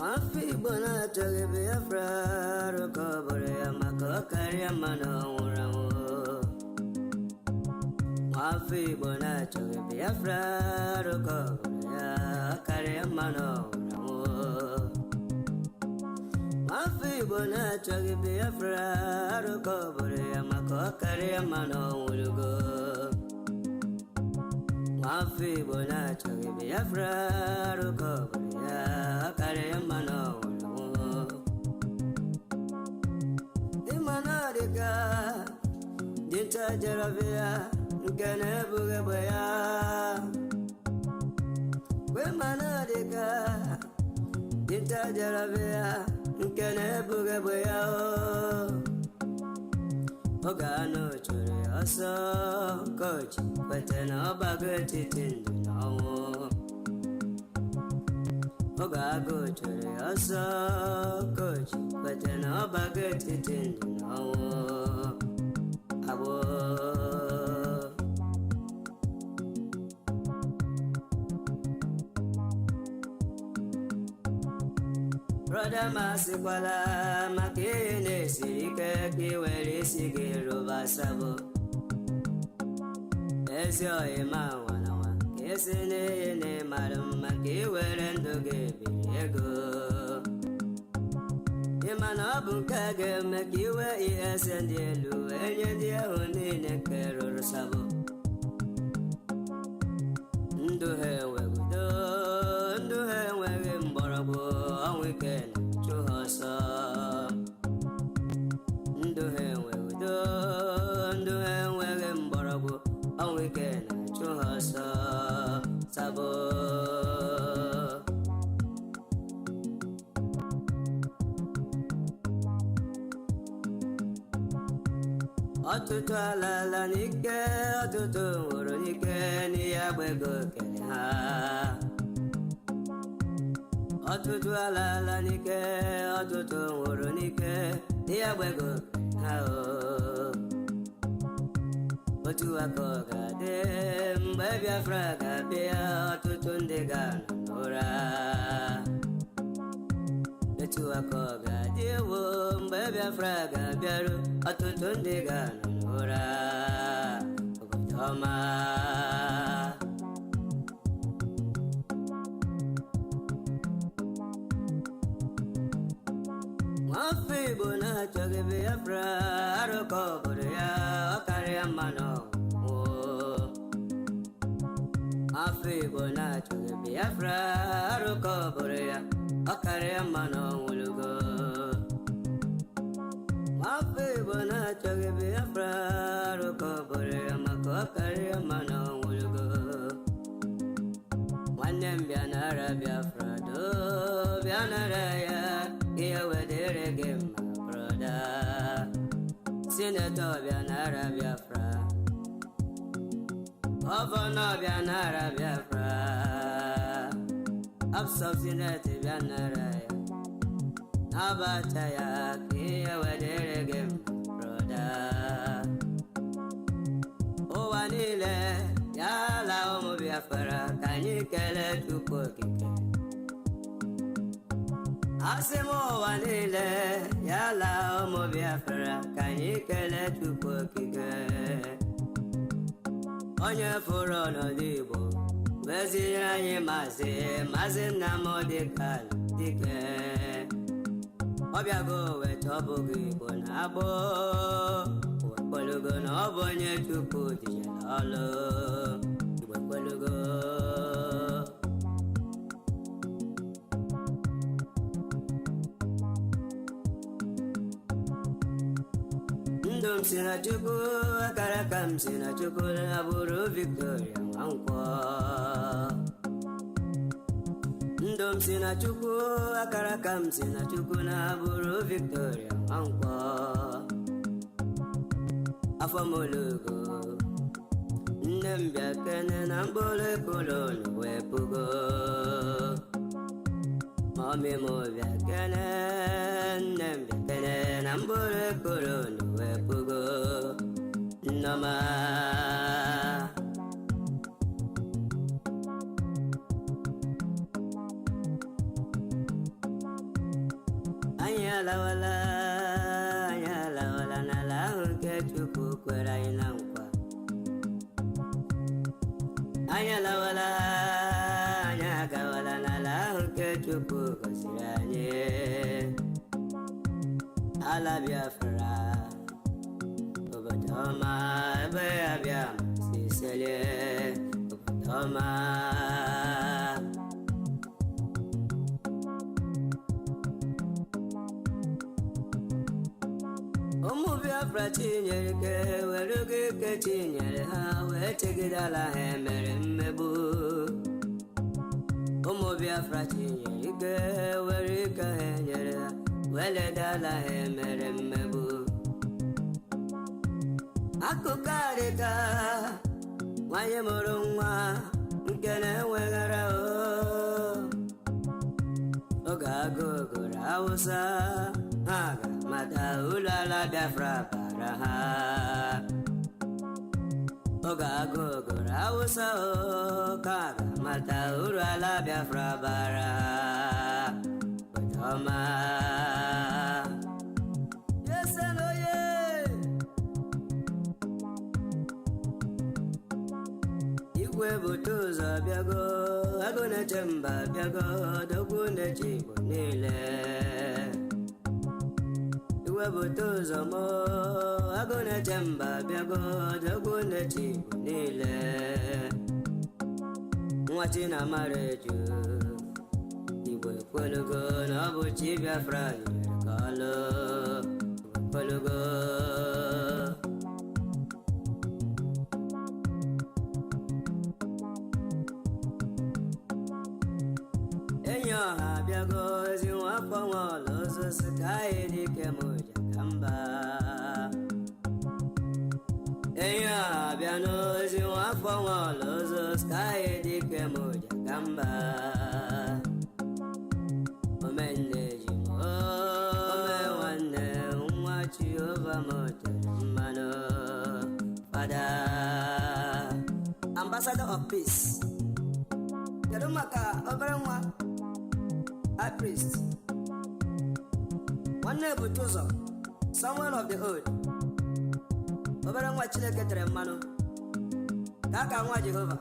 Mafi bona toge Biafra Rokobore amako mano uramu Mafi bona toge Biafra Rokobore mano uramu Mafi bona toge Biafra Rokobore amako mano uramu Mafi bona toge Biafra Rokobore mano uramu Imanadika Dinta Jaravia Nkene buge boya Imanadika Dinta Jaravia Nkene buge boya Ogano chure oso Coach Kwetena bagati tindu nawo Ogago chure oso Coach Kwetena bagati tindu nawo Abo Brother Masikwala Makine Sirike Kiweli Sigiru Basabo Esyo Ima Wanawa Kesine Ne Marum Makiwele Ndoge Birego Imana Bunkage Makiwe Iesendelu Enye Dia Unine Kero Sabo Nduhe Wegudo Nduhe Wege Mborobo Weekend to Hosa Nduhe Wegudo Nduhe Wege Mborobo A weekend to Hosa Sabo Otutu alala nike, otutu uru nike, ni agbego kele ha. Otutu alala nike, otutu uru nike, ni agbego kele ha o. Otu akoga de, mbe Biafra kabia, otutu ndiga nora. Otu akoga de wo, mbe Biafra kabiaru, otutu ndiga nora. Ogotoma. Mafi bona choge Biafra Rokobore mano Mafi bona choge Biafra Rokobore mano ulugo Mafi bona choge Biafra Rokobore mano ulugo Wanem bianara Biafra do bianara ya Here we did again, my brother. Senator Bianara Biafra. Governor Bianara Biafra. Absubsidiary Bianara. Nabataya. Here we did again, my brother. Oh, Anile. Yala Omo Biafra. Can you get it to Pokike? Asemo wanile yala Omo Biafra kanyikele tukokike Onye furo n'Igbo Bezi anyị mazi nna m dịka dike Ọbịago weta ọbụghị Igbo na-agbọ Wekwelugo na ọ bụ onye Chukwu dijela ọlụ Wekwelugo Ndom sina chuku, akarakam sina chuku Naburu Victoria Mwankwo Ndom sina chuku, akarakam sina chuku Naburu Victoria Mwankwo Afamolugo Ndembia kene na mbole kolonu wepugo Mami movia kene Ndembia kene na mbole kolonu wepugo Nama lawala na lahu nke Chukwu kwere anyị na nkwa. Anyị lawala anyị agawala n'ala ahụ nke Chukwu gọziri anyị. Ala Biafra, obodo ọma ebe ya bịa siselie, obodo ọma. Ụmụ Biafra tinyere ike were oge ike tinyere ha wee chegide ala ha emere mmegbu. Ụmụ Biafra tinyere ike were ike ha nyere ha wee leda ala ha emere mmegbu. Akụkọ adịka nwanyị mụrụ nwa nke na-enweghara oge agụụ gụrụ Hausa, ha ga-amata ụlọ ala Biafra bara ha. Oge agụụ gụrụ Hausa, ka ga-amata ụlọ ala Biafra bara ha. Obodo ọma. Igwe bute ụzọ bịago, agụ na-eche mba bịago, dogwu na-eche Igbo niile. Igwe bute ụzọ mo, agụ na-eche mba bịago, dogwu na-eche Igbo niile. Nwa Chinamara eju, Igbo ekwelugo na ọ bụ Chi Biafra nyere ka ọlụ. Igbo ekwelugo. Enyi ọha abịago ezi nwafọ nwaọlụ ozosi ka anyị dike m jakamba. Enyi ọha abịa n'ozi nwafọ nwaọlụ ozosi ka anyị dike m jakamba. Omenne ji m ome nwanne nwa Jehova m tere mmanụ. Fada Ambassador of Peace, kedu maka obere nwa High Priest nwanne ebute ụzọ Samuel of the Old, obere nwa Chineke tere mmanụ ka aka nwa Jehova.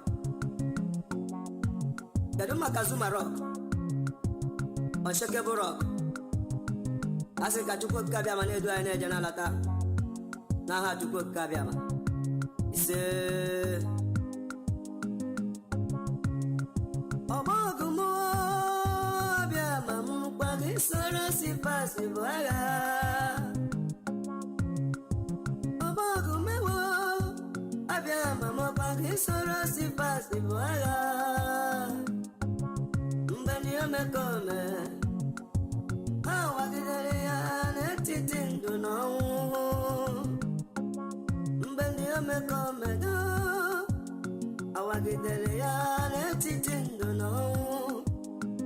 Kedu maka Zuma Rock, Oshekebo Rock, asị ka Chukwu okike abịama na-edu anyị na-eje n'alata n'aha Chukwu okike abịama. Ise ọmọgụmụ abịama mkpa gị soro si pasi bụ agha. Ọmọgụmewo abịama mkpa gị soro si pasi bụ agha. Mgbe ndị omekome ha wagidere ya n'etiti ndụ na ọnwụ. Mgbe ndị omekome do awagidere ya n'etiti ndụ na ọnwụ.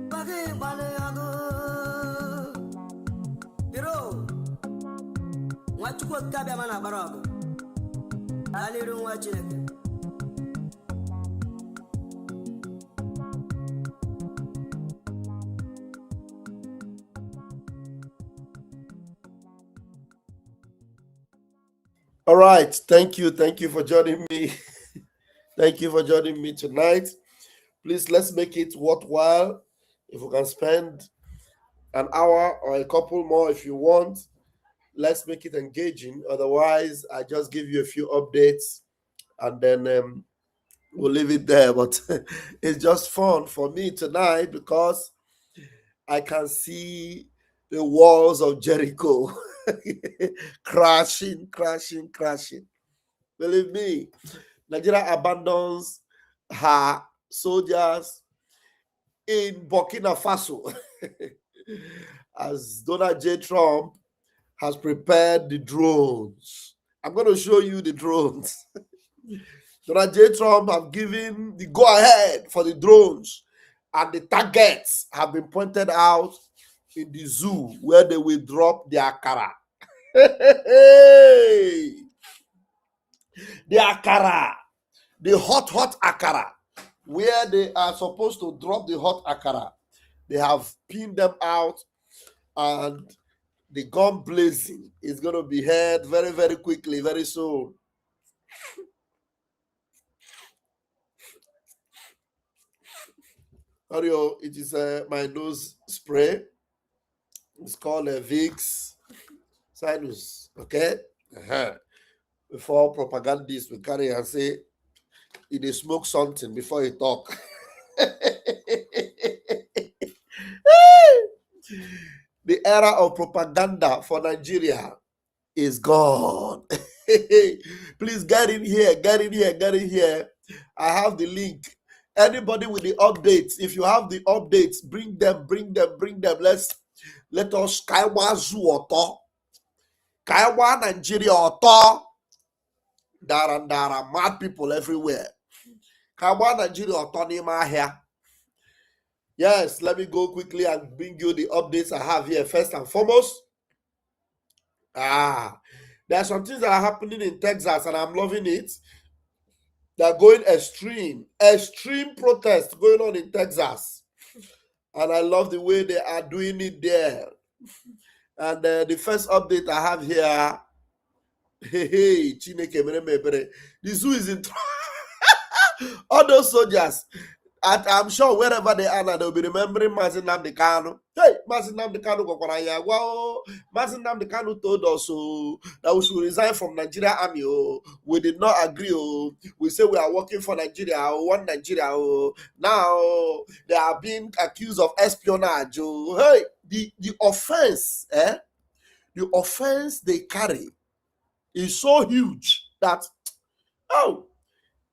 Gbagị gbalị ọgụ biro nwa Chukwu okike abịama na-agbara ọgụ aliru nwa Chineke. All right, thank you for joining me. Thank you for joining me tonight. Please, let's make it worthwhile. If we can spend an hour or a couple more if you want, let's make it engaging. Otherwise, I just give you a few updates and then we'll leave it there. But it's just fun for me tonight because I can see the walls of Jericho crashing. Believe me, Nigeria abandons her soldiers in Burkina Faso as Donald J. Trump has prepared the drones. I'm going to show you the drones. Donald J. Trump have given the go-ahead for the drones, and the targets have been pointed out in the zoo where they will drop the akara. The akara, the hot akara, where they are supposed to drop the hot akara. They have pinned them out, and the gun blazing is going to be heard very, very quickly, very soon. Audio, it is my nose spray. It's called Vicks Sinus. Okay? Before propagandists will carry and say, they smoke something before you talk. The era of propaganda for Nigeria is gone. Please get in here, get in here, get in here. I have the link. Anybody with the updates, if you have the updates, bring them, bring them, bring them. Let us Kaiwa Zoo Oto. Kaiwa Nigeria Oto. Dara, mad people everywhere. Kaiwa Nigeria Oto Nima here. Yes, let me go quickly and bring you the updates I have here. First and foremost, there are some things that are happening in Texas, and I'm loving it. They're going extreme protests going on in Texas, and I love the way they are doing it there. And the first update I have here, the zoo is in all those soldiers. I'm sure wherever they are now, they'll be remembering Mazin Nnamdi Kanu. Hey, Mazin Nnamdi Kanu Gokoraya. Wow, Mazin Nnamdi Kanu told us that we should resign from Nigeria Army. We did not agree. We say we are working for Nigeria. We want Nigeria. Now they are being accused of espionage. Hey, the offense, the offense they carry is so huge that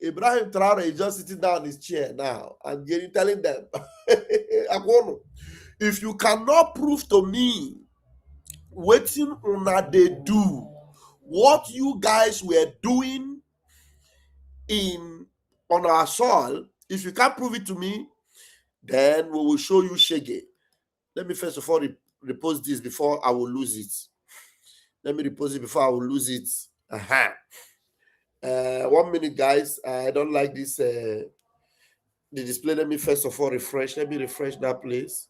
Ibrahim Traore is just sitting down in his chair now and telling them, if you cannot prove to me what they do, what you guys were doing on our soil, if you can't prove it to me, then we will show you Shege. Let me first of all repost this before I will lose it. Let me repost it before I will lose it. 1 minute, guys. I don't like this the display. Let me first of all refresh. Let me refresh that place,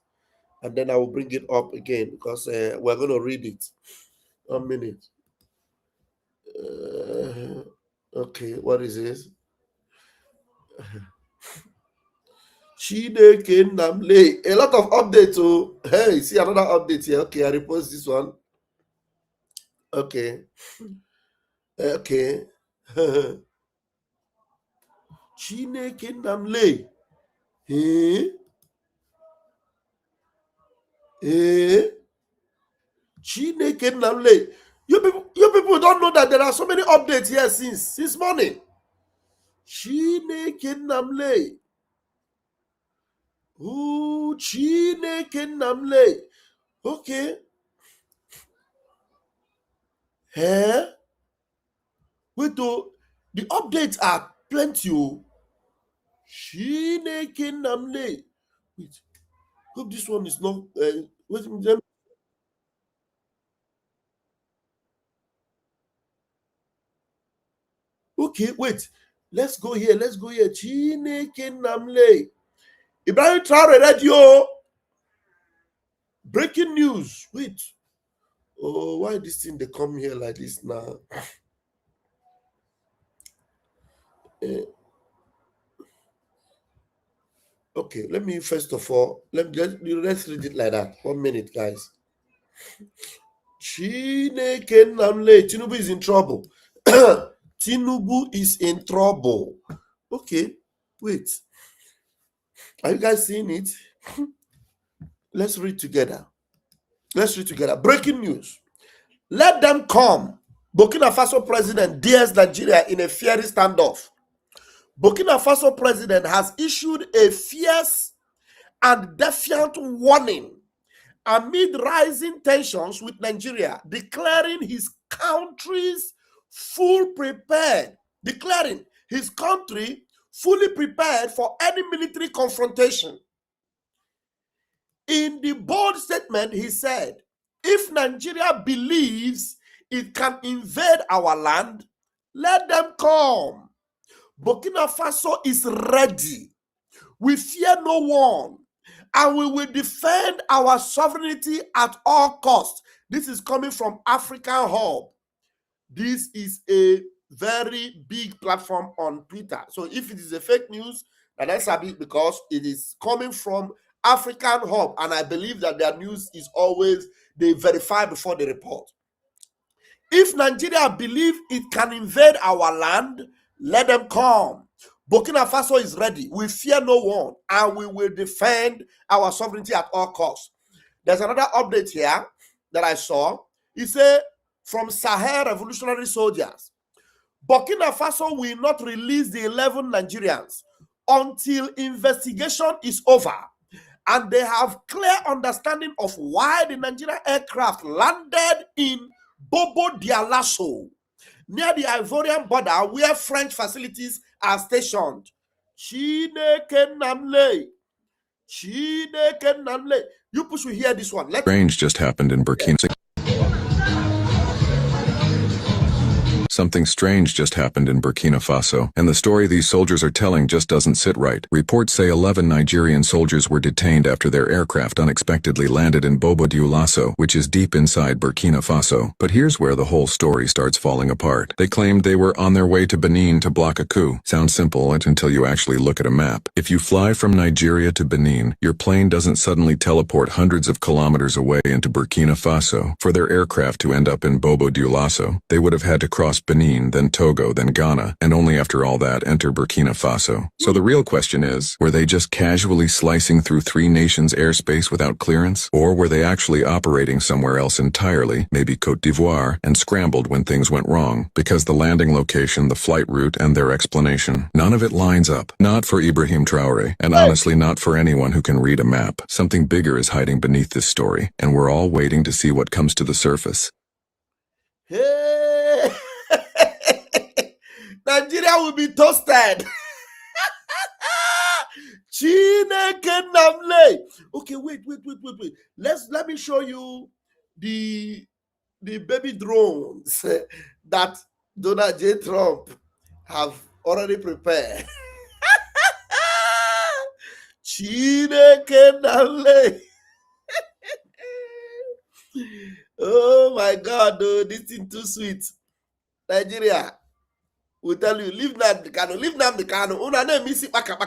and then I will bring it up again because we're going to read it. 1 minute. Okay, what is this? Chineke Nnamdi. A lot of updates. Oh, hey, see another update here. Okay, I repost this one. Okay. Okay. Chineke Nnamdi. Chineke Nnamdi. You people don't know that there are so many updates here since morning. Chineke Nnamdi. Oh, Chineke Nnamdi. Okay. Wait, the updates are plenty. Chineke Nnamdi. Wait. Hope this one is not. Wait. Okay, wait. Let's go here. Chineke Nnamdi. Ibrahim Traore Radio. Breaking news. Wait. Oh, why this thing they come here like this now? Okay, let me first of all let's read it like that. 1 minute, guys. Chineke Nnamdi. Tinubu is in trouble. Tinubu is in trouble. Okay, wait. Are you guys seeing it? Let's read together. Breaking news. Let them come. Burkina Faso president dares Nigeria in a fiery standoff. Burkina Faso president has issued a fierce and defiant warning amid rising tensions with Nigeria, declaring his country fully prepared for any military confrontation. In the bold statement, he said, if Nigeria believes it can invade our land, let them come. Burkina Faso is ready. We fear no one, and we will defend our sovereignty at all costs. This is coming from African Hub. This is a very big platform on Twitter. So if it is a fake news, that's a bit because it is coming from African Hub, and I believe that their news is always, they verify before they report. If Nigeria believe it can invade our land, let them come. Burkina Faso is ready. We fear no one, and we will defend our sovereignty at all costs. There's another update here that I saw. It said, from Sahel revolutionary soldiers, Burkina Faso will not release the 11 Nigerians until investigation is over and they have clear understanding of why the Nigerian aircraft landed in Bobo Dioulasso, near the Ivorian border where French facilities are stationed. Chineke Namle. You push will hear this one. Strange just happened in Burkina Faso. Something strange just happened in Burkina Faso, and the story these soldiers are telling just doesn't sit right. Reports say 11 Nigerian soldiers were detained after their aircraft unexpectedly landed in Bobo Dioulasso, which is deep inside Burkina Faso. But here's where the whole story starts falling apart. They claimed they were on their way to Benin to block a coup. Sounds simple until you actually look at a map. If you fly from Nigeria to Benin, your plane doesn't suddenly teleport hundreds of kilometers away into Burkina Faso. For their aircraft to end up in Bobo Dioulasso, they would have had to cross Benin, then Togo, then Ghana, and only after all that enter Burkina Faso. So the real question is, were they just casually slicing through 3 nations' airspace without clearance? Or were they actually operating somewhere else entirely, maybe Côte d'Ivoire, and scrambled when things went wrong? Because the landing location, the flight route, and their explanation, none of it lines up. Not for Ibrahim Traore, and honestly not for anyone who can read a map. Something bigger is hiding beneath this story, and we're all waiting to see what comes to the surface. Hey! Nigeria will be toasted. Chineke Namle. Okay, wait. Let me show you the baby drones that Donald J. Trump have already prepared. Chineke Namle. Oh my God, dude, this is too sweet. Nigeria, we tell you, leave Nnamdi Kanu. Una name isi baka.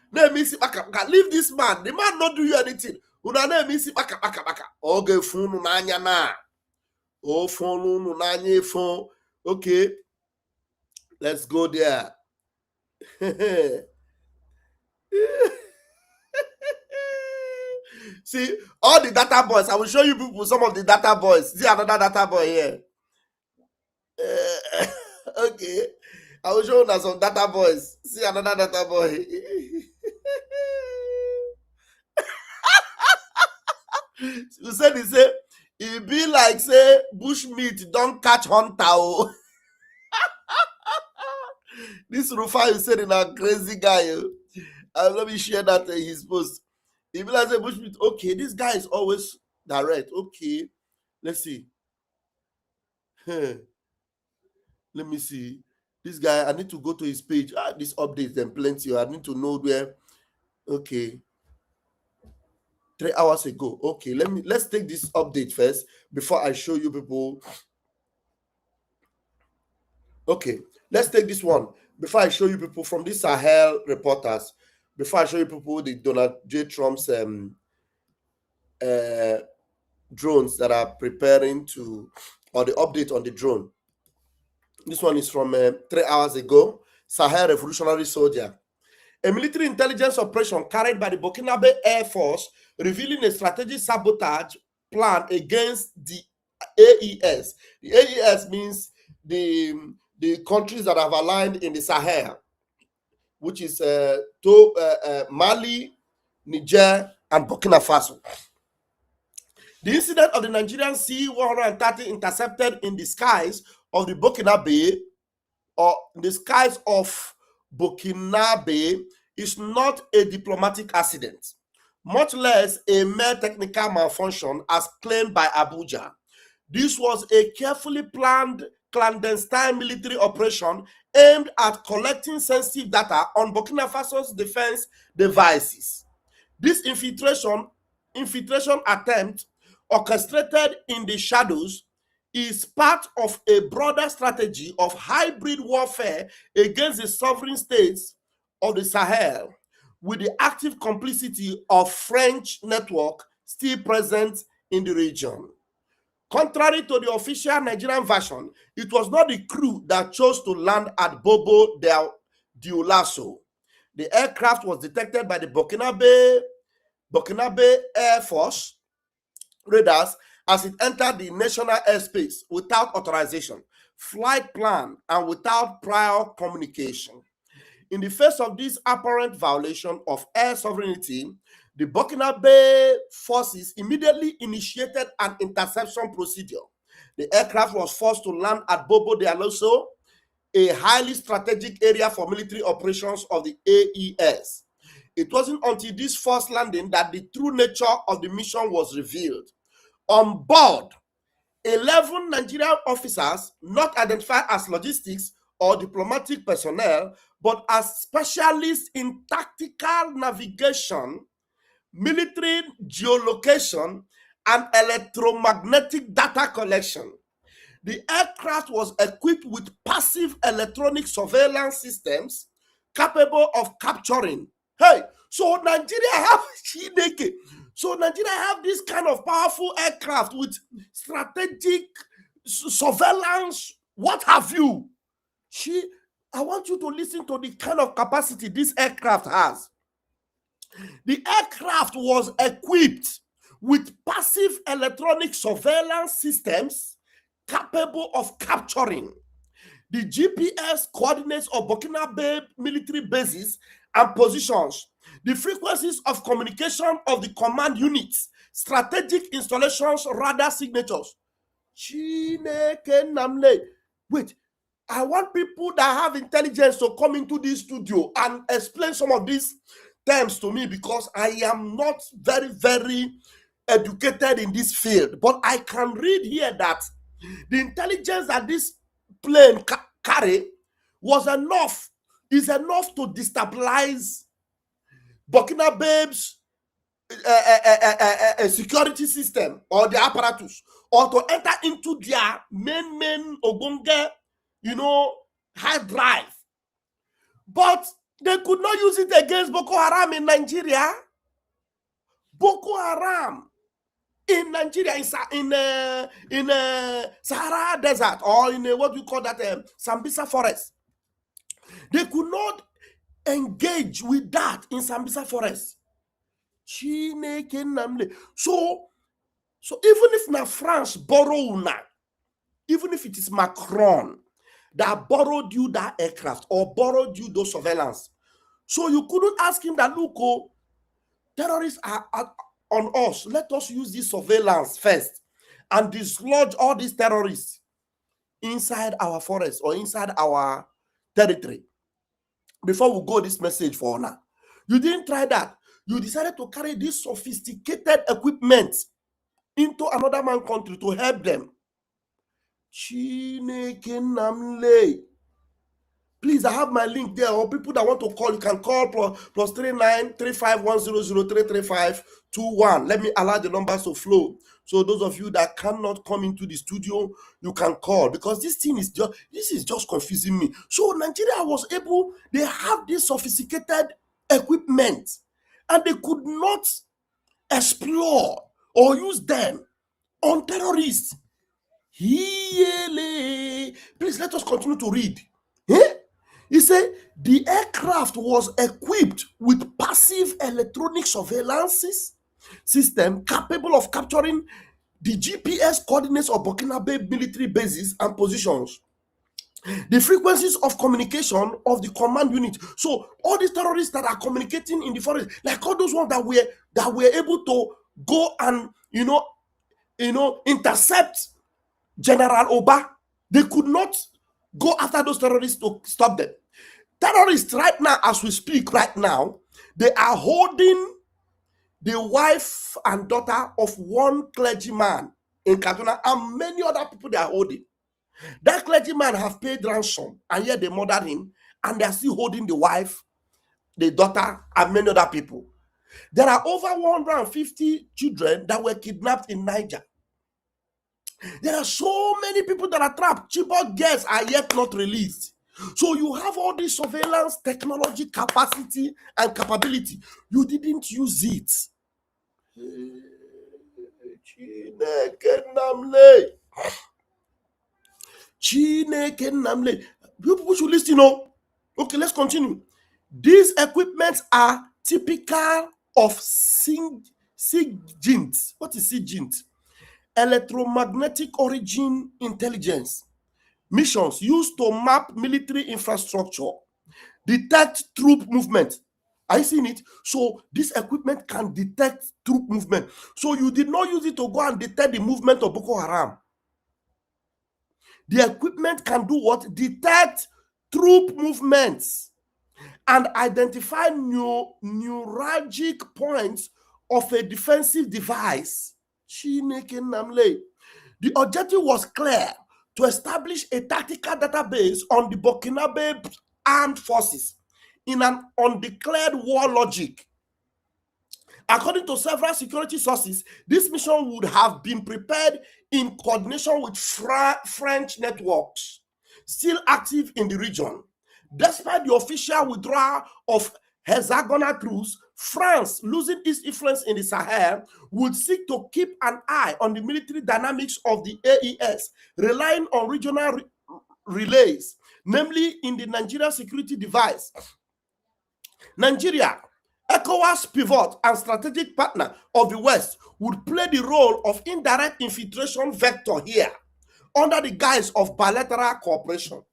Name isi baka. Leave this man. The man not do you anything. Una name isi baka. Oge funu nanya na. Oh, funu nanya phone. Okay, let's go there. See, all the data boys. I will show you people some of the data boys. See another data boy here. Okay, I will show you some data boys. See another data boy. You said he say it be like say bushmeat don't catch hunter. This Rufai said in a crazy guy. Let me share that in his post. It be like say bushmeat. Okay, this guy is always direct. Okay, let's see. Let me see. This guy, I need to go to his page. This update them plenty. I need to know where. Okay. 3 hours ago. Okay, let's take this update first before I show you people. Okay, let's take this one before I show you people from the Sahel reporters. Before I show you people the Donald J. Trump's drones that are preparing to, or the update on the drone. This one is from 3 hours ago. Sahel revolutionary soldier. A military intelligence operation carried by the Burkina Air Force revealing a strategic sabotage plan against the AES. The AES means the countries that have aligned in the Sahel, which is Mali, Niger, and Burkina Faso. The incident of the Nigerian C-130 intercepted in the skies of the Burkina Bay, or in the skies of Burkina Bay, is not a diplomatic accident, much less a mere technical malfunction as claimed by Abuja. This was a carefully planned clandestine military operation aimed at collecting sensitive data on Burkina Faso's defense devices. This infiltration attempt orchestrated in the shadows, is part of a broader strategy of hybrid warfare against the sovereign states of the Sahel, with the active complicity of French network still present in the region. Contrary to the official Nigerian version, it was not the crew that chose to land at Bobo Dioulasso. The aircraft was detected by the Burkina Faso Air Force radars as it entered the national airspace without authorization, flight plan, and without prior communication. In the face of this apparent violation of air sovereignty, the Burkina Faso forces immediately initiated an interception procedure. The aircraft was forced to land at Bobo Dioulasso, a highly strategic area for military operations of the AES. It wasn't until this first landing that the true nature of the mission was revealed. On board, 11 Nigerian officers, not identified as logistics or diplomatic personnel, but as specialists in tactical navigation, military geolocation, and electromagnetic data collection. The aircraft was equipped with passive electronic surveillance systems capable of capturing. Hey, so Nigeria have this kind of powerful aircraft with strategic surveillance. What have you? I want you to listen to the kind of capacity this aircraft has. The aircraft was equipped with passive electronic surveillance systems capable of capturing the GPS coordinates of Burkina Faso military bases and positions, the frequencies of communication of the command units, strategic installations, radar signatures. Wait, I want people that have intelligence to come into this studio and explain some of these terms to me, because I am not very, very educated in this field. But I can read here that the intelligence that this plane carry is enough to destabilize Burkina Faso's security system or the apparatus, or to enter into their main Ogonge, hard drive. But they could not use it against Boko Haram in Nigeria. Boko Haram in Nigeria, in Sahara Desert, or in what we call that Sambisa Forest. They could not engage with that in Sambisa Forest. So even if na France borrow now, even if it is Macron that borrowed you that aircraft or borrowed you those surveillance, so you couldn't ask him that, look, terrorists are on us. Let us use this surveillance first and dislodge all these terrorists inside our forest or inside our territory before we go this message for now. You didn't try that. You decided to carry this sophisticated equipment into another man's country to help them. Please, I have my link there. Or people that want to call, you can call plus 393510033521. Let me allow the numbers to flow. So those of you that cannot come into the studio, you can call, because this is just confusing me. So Nigeria was able, they have this sophisticated equipment, and they could not explore or use them on terrorists. Please let us continue to read. He said the aircraft was equipped with passive electronic surveillance system capable of capturing the GPS coordinates of Burkina Faso military bases and positions, the frequencies of communication of the command unit. So all these terrorists that are communicating in the forest, like all those ones that were able to go and intercept General Oba, they could not go after those terrorists to stop them. Terrorists right now, as we speak right now, they are holding the wife and daughter of one clergyman in Kaduna, and many other people they are holding. That clergyman have paid ransom, and yet they murdered him, and they are still holding the wife, the daughter, and many other people. There are over 150 children that were kidnapped in Niger. There are so many people that are trapped. Chibok girls are yet not released. So you have all this surveillance technology capacity and capability. You didn't use it. People should listen. Okay, let's continue. These equipments are typical of SIGINT. What is SIGINT? Electromagnetic origin intelligence missions used to map military infrastructure, detect troop movement. Are you seeing it? So this equipment can detect troop movement. So you did not use it to go and detect the movement of Boko Haram. The equipment can do what? Detect troop movements and identify neuralgic points of a defensive device. The objective was clear: to establish a tactical database on the Burkinabe armed forces in an undeclared war logic. According to several security sources, this mission would have been prepared in coordination with French networks still active in the region. Despite the official withdrawal of hexagonal troops, France, losing its influence in the Sahel, would seek to keep an eye on the military dynamics of the AES, relying on regional relays, namely in the Nigeria security device. Nigeria, ECOWAS pivot and strategic partner of the West, would play the role of indirect infiltration vector here under the guise of bilateral cooperation.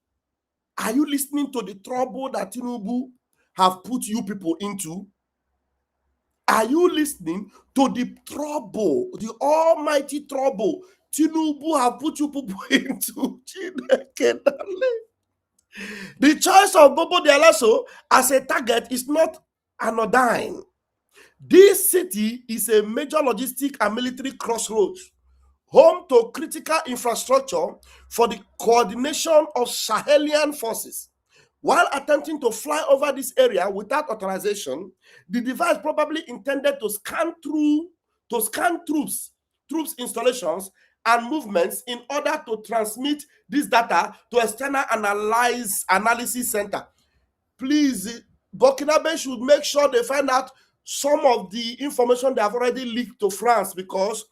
Are you listening to the trouble that Tinubu have put you people into? Are you listening to the trouble, the almighty trouble Tinubu have put you people into? The choice of Bobo Dioulasso as a target is not anodyne. This city is a major logistic and military crossroads, home to critical infrastructure for the coordination of Sahelian forces. While attempting to fly over this area without authorization, the device probably intended to scan troops installations and movements in order to transmit this data to external analysis center. Please, Burkina should make sure they find out some of the information they have already leaked to France, because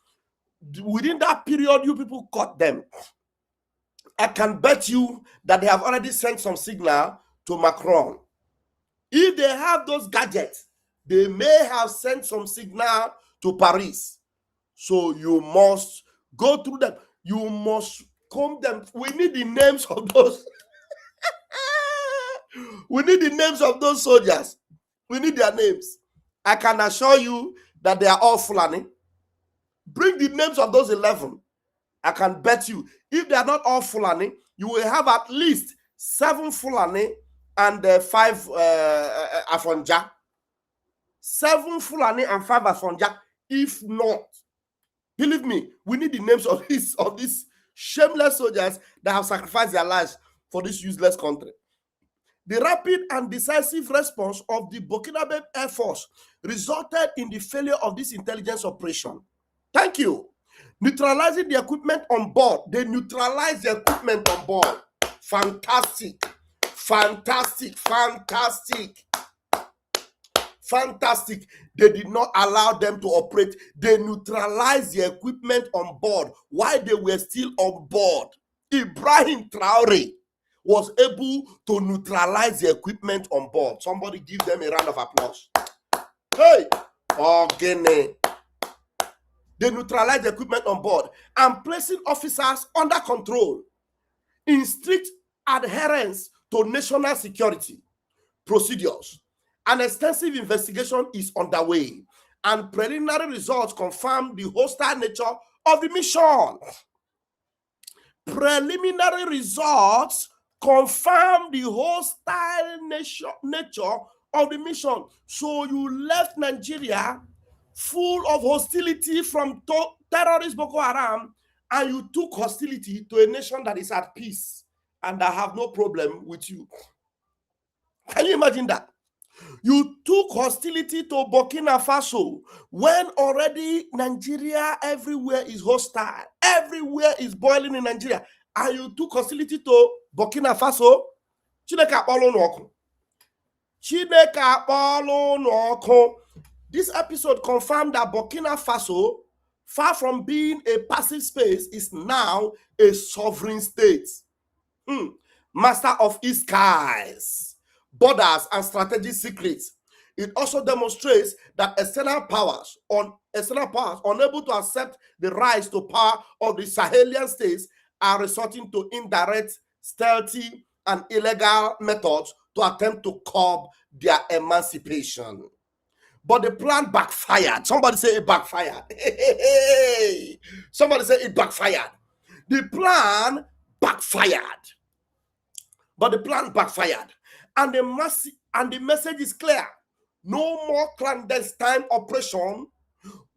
within that period, you people caught them. I can bet you that they have already sent some signal to Macron. If they have those gadgets, they may have sent some signal to Paris. So you must go through them. You must comb them. We need the names of those. We need the names of those soldiers. We need their names. I can assure you that they are all Fulani. Bring the names of those 11. I can bet you, if they are not all Fulani, you will have at least 7 Fulani and 5 Afonja. 7 Fulani and 5 Afonja. If not, believe me, we need the names of these shameless soldiers that have sacrificed their lives for this useless country. The rapid and decisive response of the Burkina Air Force resulted in the failure of this intelligence operation. Thank you. Neutralizing the equipment on board. They neutralized the equipment on board. Fantastic. Fantastic. Fantastic. Fantastic. They did not allow them to operate. They neutralized the equipment on board while they were still on board. Ibrahim Traore was able to neutralize the equipment on board. Somebody give them a round of applause. Hey, Ogene. They neutralized the equipment on board and placing officers under control in strict adherence to national security procedures. An extensive investigation is underway, and preliminary results confirm the hostile nature of the mission. Preliminary results confirm the hostile nature of the mission. So you left Nigeria full of hostility from terrorist Boko Haram, and you took hostility to a nation that is at peace and that have no problem with you. Can you imagine that? You took hostility to Burkina Faso when already Nigeria everywhere is hostile. Everywhere is boiling in Nigeria. And you took hostility to Burkina Faso. Chineke akpọrọ unu ọkụ. Chineke akpọrọ unu ọkụ. This episode confirmed that Burkina Faso, far from being a passive space, is now a sovereign state. Master of its skies, borders, and strategic secrets. It also demonstrates that external powers unable to accept the rise to power of the Sahelian states are resorting to indirect, stealthy, and illegal methods to attempt to curb their emancipation. But the plan backfired. Somebody say it backfired. Somebody say it backfired. The plan backfired. But the plan backfired. And the message is clear. No more clandestine operation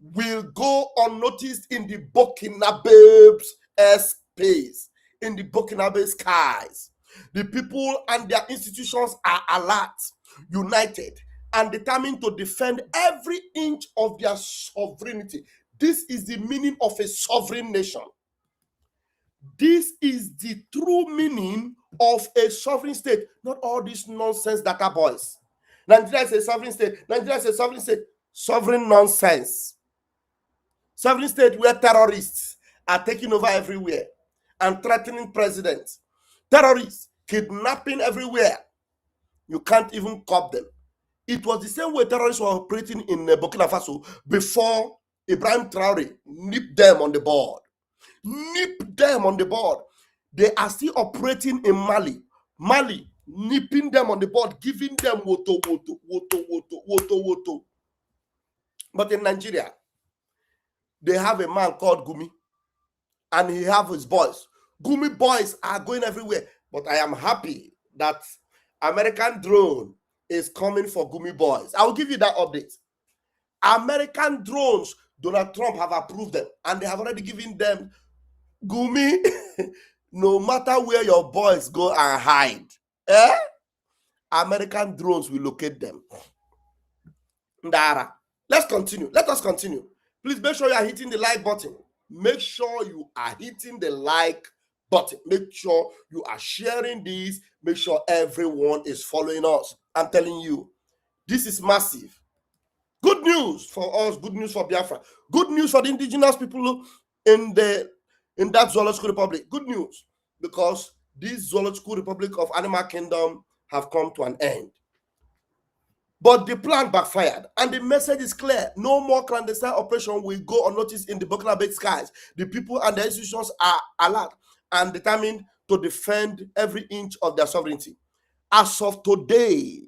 will go unnoticed in the Burkinabe's airspace, in the Burkinabe skies. The people and their institutions are alert, united, and determined to defend every inch of their sovereignty. This is the meaning of a sovereign nation. This is the true meaning of a sovereign state, not all this nonsense data boys. Nigeria is a sovereign state. Nigeria is a sovereign state. Sovereign nonsense. Sovereign state where terrorists are taking over everywhere and threatening presidents. Terrorists kidnapping everywhere. You can't even curb them. It was the same way terrorists were operating in Burkina Faso before Ibrahim Traore nipped them on the board. They are still operating in Mali. Mali, nipping them on the board, giving them woto. But in Nigeria, they have a man called Gumi, and he have his boys. Gumi Boiz are going everywhere. But I am happy that American drone is coming for Gumi Boiz. I will give you that update. American drones, Donald Trump have approved them, and they have already given them Gumi. No matter where your boys go and hide, American drones will locate them. Ndara. Let us continue. Please make sure you are hitting the like button. Make sure you are hitting the like button. Make sure you are sharing this. Make sure everyone is following us. I'm telling you, this is massive. Good news for us. Good news for Biafra. Good news for the indigenous people in that zoological republic. Good news, because this zoological republic of Animal Kingdom have come to an end. But the plan backfired, and the message is clear. No more clandestine operation will go unnoticed in the Burkina Faso skies. The people and the institutions are alert and determined to defend every inch of their sovereignty. As of today,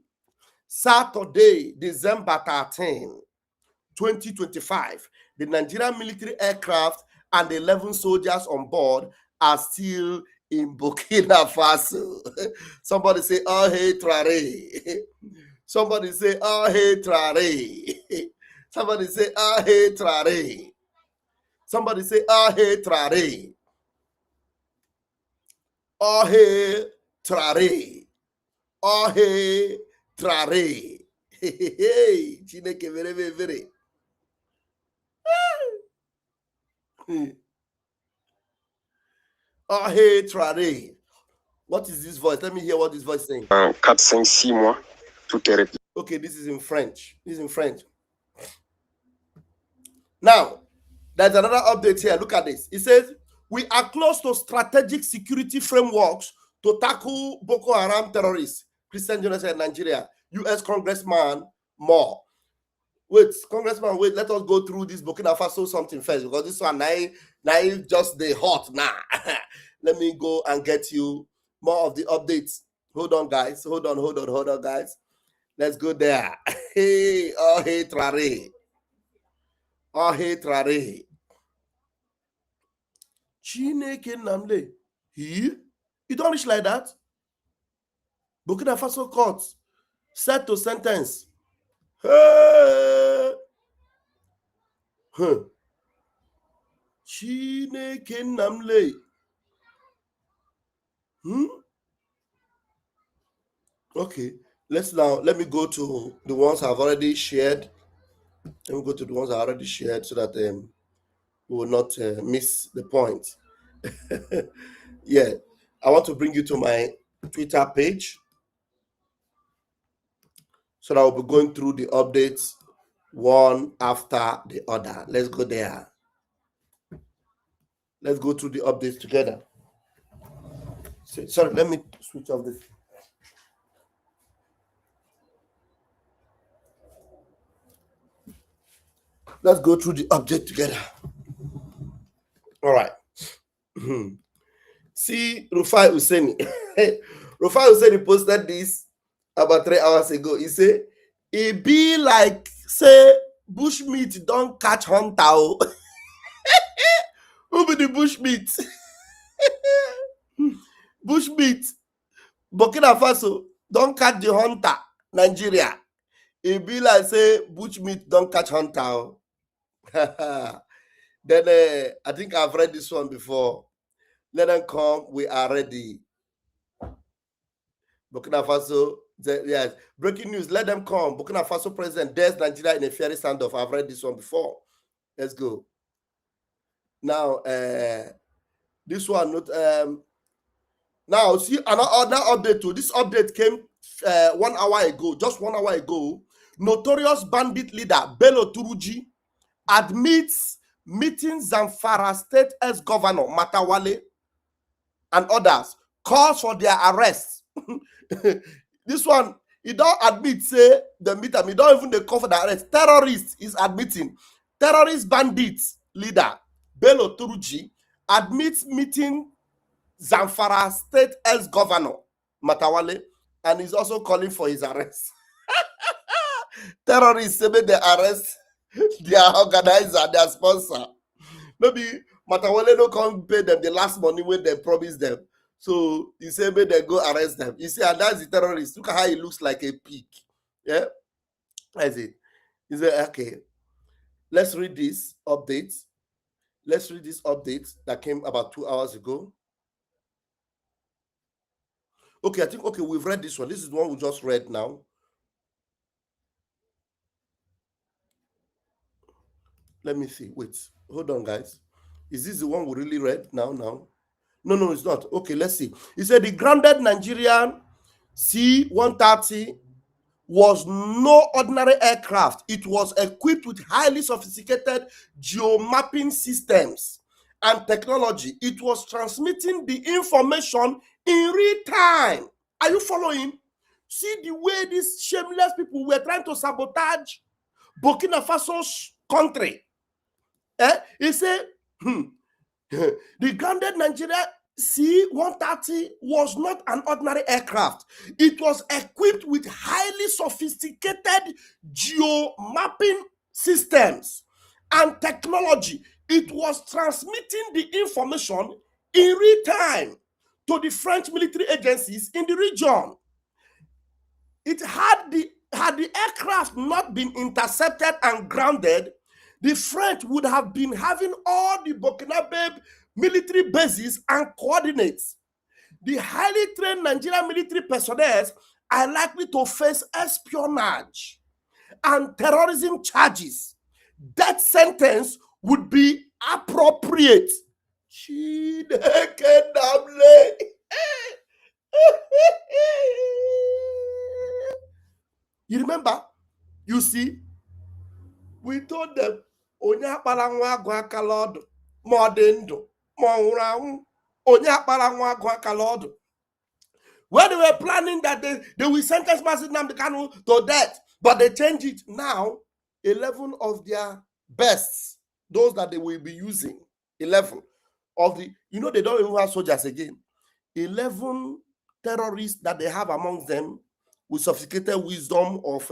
Saturday, December 13, 2025, the Nigerian military aircraft and 11 soldiers on board are still in Burkina Faso. Somebody say, oh, hey, Traore. Somebody say, oh, hey, Traore. Somebody say, oh, hey, Traore. Somebody say, oh, hey, Traore. Oh, hey, Traore. Oh, hey, Traore. Hey, Chineke, very, very, very. Oh, hey, Traore. What is this voice? Let me hear what this voice is saying. 4, 5, 6 mois, tout est réglé. Okay, this is in French. Now, there's another update here. Look at this. It says, we are close to strategic security frameworks to tackle Boko Haram terrorists. Christian genocide in Nigeria. U.S. Congressman Moore. Wait, Congressman, let us go through this Burkina Faso something first, because this one now just the hot now. Let me go and get you more of the updates. Hold on, guys. Hold on, guys. Let's go there. Hey, oh, hey, Traore. Oh, hey, Traore. Chineke Namle. You don't reach like that? Burkina Faso court set to sentence. Hey. Chineke Namle. Okay, let me go to the ones I've already shared. Let me go to the ones I already shared so that we will not miss the point. Yeah, I want to bring you to my Twitter page so that I'll be going through the updates one after the other. Let's go there. Let's go through the updates together. Sorry, let me switch off this. Let's go through the update together. All right. See, Rufai Husseini. Rufai Husseini posted this about 3 hours ago. He said, it be like, say, bushmeat don't catch hunter. Who be the bushmeat? Bushmeat. Burkina Faso don't catch the hunter. Nigeria. It be like, say, bushmeat don't catch hunter. Then I think I've read this one before. Let them come. We are ready. Burkina Faso, yes. Breaking news. Let them come. Burkina Faso president dares Nigeria in a fiery standoff. I've read this one before. Let's go. Now, this one. Now, see another update too. This update came 1 hour ago. Just 1 hour ago. Notorious bandit leader Bello Turuji admits meeting Zamfara State ex-governor Matawale and others, calls for their arrest. This one, he don't admit, say, the meet him. He don't even they call for the arrest. Terrorist is admitting. Terrorist bandits leader Bello Turuji admits meeting Zamfara State ex-governor Matawale and is also calling for his arrest. Terrorists say they arrest their organizer, their sponsor. Maybe Matawale don't come pay them the last money when they promised them. So he said, may they go arrest them. You see, and that's the terrorist. Look at how he looks like a pig. Yeah? That's it. He said, okay, let's read this update. Let's read this update that came about 2 hours ago. Okay, I think, okay, we've read this one. This is the one we just read now. Let me see. Wait. Hold on, guys. Is this the one we really read now? No, it's not. Okay, let's see. He said the grounded Nigerian C-130 was no ordinary aircraft. It was equipped with highly sophisticated geomapping systems and technology. It was transmitting the information in real time. Are you following? See the way these shameless people were trying to sabotage Burkina Faso's country. He said, the grounded Nigeria C-130 was not an ordinary aircraft. It was equipped with highly sophisticated geomapping systems and technology. It was transmitting the information in real time to the French military agencies in the region. It had the aircraft not been intercepted and grounded, the French would have been having all the Burkinabe military bases and coordinates. The highly trained Nigerian military personnel are likely to face espionage and terrorism charges. Death sentence would be appropriate. You remember? You see, we told them, onye akpara nwa agụ akala ọdụ ma ọ dị ndụ ma ọ nwụrụ anwụ, onye akpara nwa agụ akala ọdụ. When they were planning that they will sentence Mazi Nnamdi Kanu to death, but they changed it now. 11 of their bests, those that they will be using, 11 of the, they don't even have soldiers again. 11 terrorists that they have among them with sophisticated wisdom of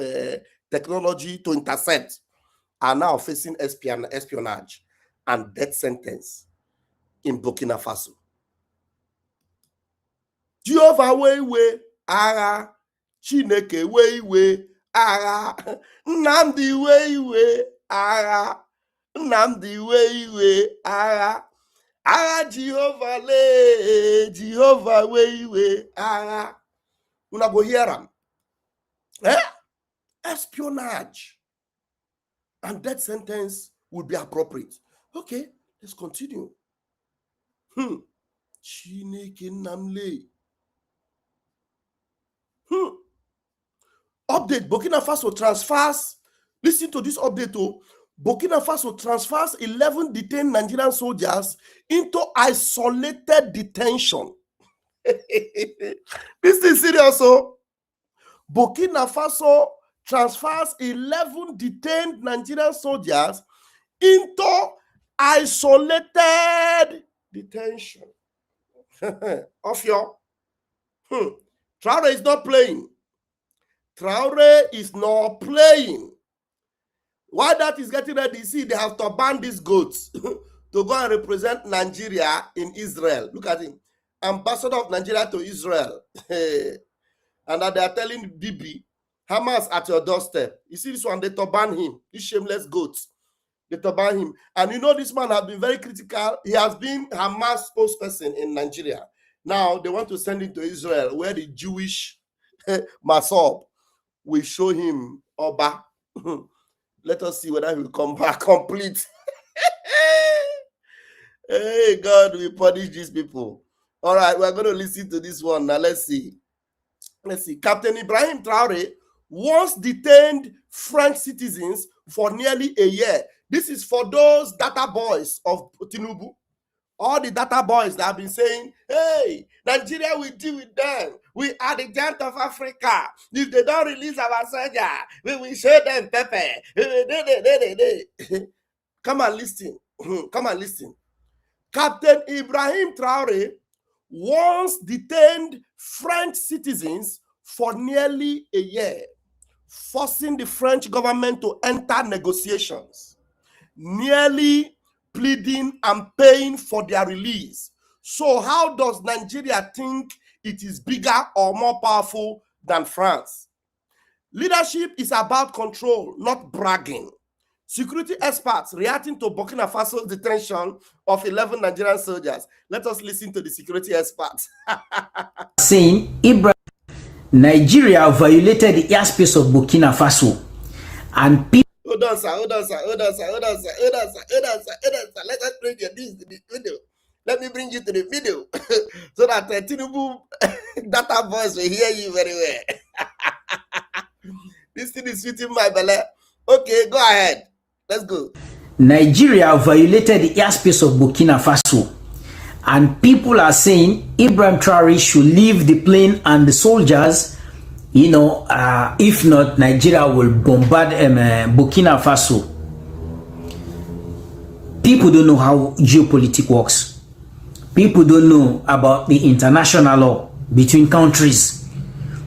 technology to intercept are now facing espionage and death sentence in Burkina Faso. Jehovah way agha, Chineke way agha, Nnamdi way agha, Nnamdi way agha, agha Jehovah le, Jehovah way agha. Una go hear am. Espionage. And that sentence would be appropriate. Okay, let's continue. Chineke Namle. Update, Burkina Faso transfers. Listen to this update. Burkina Faso transfers 11 detained Nigerian soldiers into isolated detention. This is serious. Burkina Faso transfers 11 detained Nigerian soldiers into isolated detention. Of your Traore is not playing. Traore is not playing. While that is getting ready, see, they have to ban these goats to go and represent Nigeria in Israel. Look at him. Ambassador of Nigeria to Israel. And that they are telling Bibi, Hamas at your doorstep. You see this one, they to ban him. These shameless goats. They to ban him. And you know this man has been very critical. He has been Hamas spokesperson in Nigeria. Now they want to send him to Israel, where the Jewish Masob will show him Oba. Let us see whether he will come back complete. Hey, God, we punish these people. All right, we're going to listen to this one. Now, let's see. Captain Ibrahim Traore once detained French citizens for nearly a year. This is for those data boys of Tinubu. All the data boys that have been saying, hey, Nigeria will deal with them. We are the giant of Africa. If they don't release our soldier, we will show them pepper. Come and listen. Come and listen. Captain Ibrahim Traore once detained French citizens for nearly a year, forcing the French government to enter negotiations, nearly pleading and paying for their release. So how does Nigeria think it is bigger or more powerful than France? Leadership is about control, not bragging. Security experts reacting to Burkina Faso's detention of 11 Nigerian soldiers. Let us listen to the security experts. Saying Nigeria violated the airspace of Burkina Faso and people. Hold on, sir. Let us bring you this video. Let me bring you to the video so that Tinubu data voice will hear you very well. This thing is sweeting my belly. Okay, go ahead. Let's go. Nigeria violated the airspace of Burkina Faso, and people are saying Ibrahim Traore should leave the plane and the soldiers. You know, if not, Nigeria will bombard Burkina Faso. People don't know how geopolitics works. People don't know about the international law between countries.